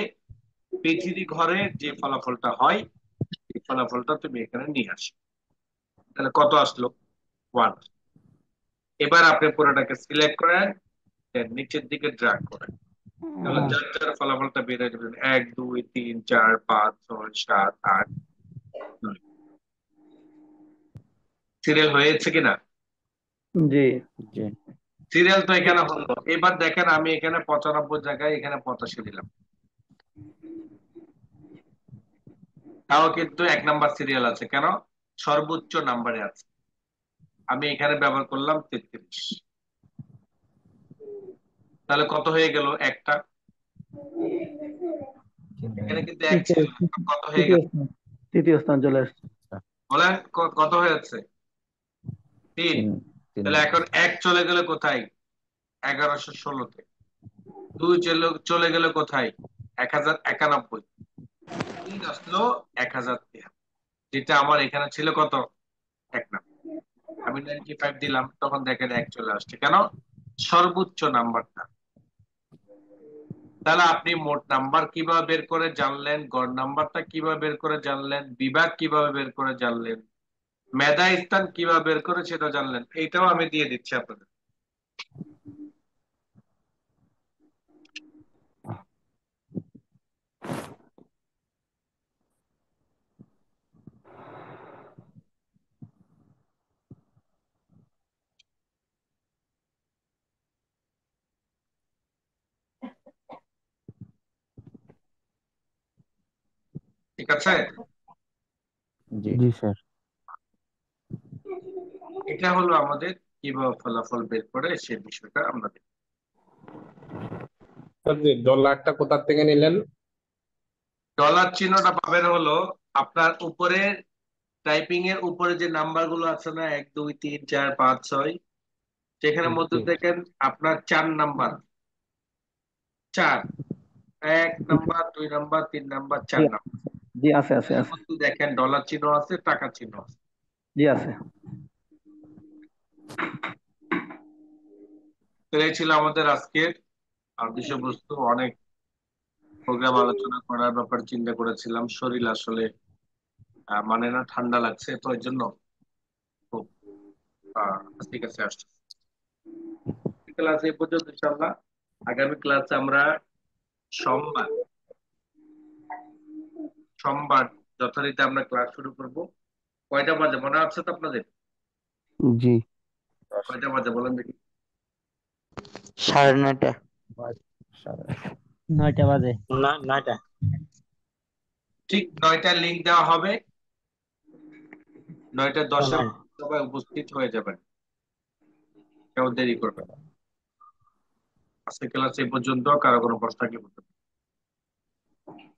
P3 ঘরে যে ফলাফলটা হয় এই ফলাফলটা তুমি এখানে নিয়ে আসো। তাহলে কত আসলো? 1। এবার আপনি পুরোটাকে সিলেক্ট করেন, নিচের দিকে ড্র্যাগ করেন, তাহলে যার যার ফলাফলটা বের হয়ে যাবে 1 2 3 4 5 6 7 8 9। সিরিয়াল হয়েছে কিনা? জি। জি সিরিয়াল তো এখানে হলো। এবার দেখেন আমি এখানে 95 জায়গায় এখানে 85 দিলাম, তাও কিন্তু 1 নাম্বার সিরিয়াল আছে। কেন? সর্বোচ্চ নাম্বারে আছে। আমি এখানে ব্যবহার করলাম 33। তাহলে কত হয়ে গেল? একটা। এখানে কিন্তু এক তৃতীয় ছিল, কত হয়ে তৃতীয় গেল স্থান তৃতীয় স্থান চলে আসছে। বলেন? কত হয়ে যাচ্ছে? 3। তিন তিন তাহলে এখন এক চলে গেলে কোথায়? 1116-তে। 2 চলে গেলে কোথায়? 1091। 3 আসলো 1003, যেটা আমার এখানে ছিল কত? 1 নাম্বার। আমি 95 দিলাম, তখন দেখেন এক চলে আসছে। কেন? সর্বোচ্চ নাম্বারটা। তাহলে আপনি মোট নাম্বার কিভাবে বের করে জানলেন, গড় নাম্বারটা কিভাবে বের করে জানলেন, বিভাগ কিভাবে বের করে জানলেন, মেধা স্থান কিভাবে বের করে সেটা জানলেন, এইটাও আমি দিয়ে দিচ্ছি আপনাদের। ঠিক আছে? জি জি স্যার। এটা হলো আমাদের কিভাবে ফলাফল বের করে সে বিষয়টা আমরা দেখব। ডলারটা কোথা থেকে নিলেন? ডলার চিহ্নটা পাবেন হলো আপনার উপরে, টাইপিং এর উপরে যে নাম্বার গুলো আছে না, 1 2 3 4 5 6, সেখানের মধ্যে দেখেন আপনার 4 নাম্বার, 4, 1 নাম্বার 2 নাম্বার 3 নাম্বার জি 4 নাম্বার, জি আছে আছে এর আছে। মধ্যে দেখেন ডলার চিহ্ন আছে, টাকা চিহ্ন আছে। জি আছে। তো এই ছিল আমাদের আজকের বিষয়বস্তু। অনেক প্রোগ্রাম আলোচনা করার ব্যাপার চিন্তা করেছিলাম, শরীর আসলে মানে না, ঠান্ডা লাগছে, তো এর জন্য খুব ঠিক আছে আসছে। ক্লাস এই পর্যন্ত, ইনশাআল্লাহ আগামী ক্লাসে আমরা সোমবার সোমবার যথারীতি আমরা ক্লাস শুরু করব। কয়টা বাজে মনে আছে তো আপনাদের? জি। কয়টা বাজে বলেন দেখি? 9:30। 9টা বাজে। 9টা। ঠিক 9টার লিঙ্ক দেওয়া হবে, 9টা 10-এর সবাই উপস্থিত হয়ে যাবেন, কেউ দেরি করবেন না। আজকে ক্লাস এই পর্যন্ত, কারো কোনো প্রশ্ন কি?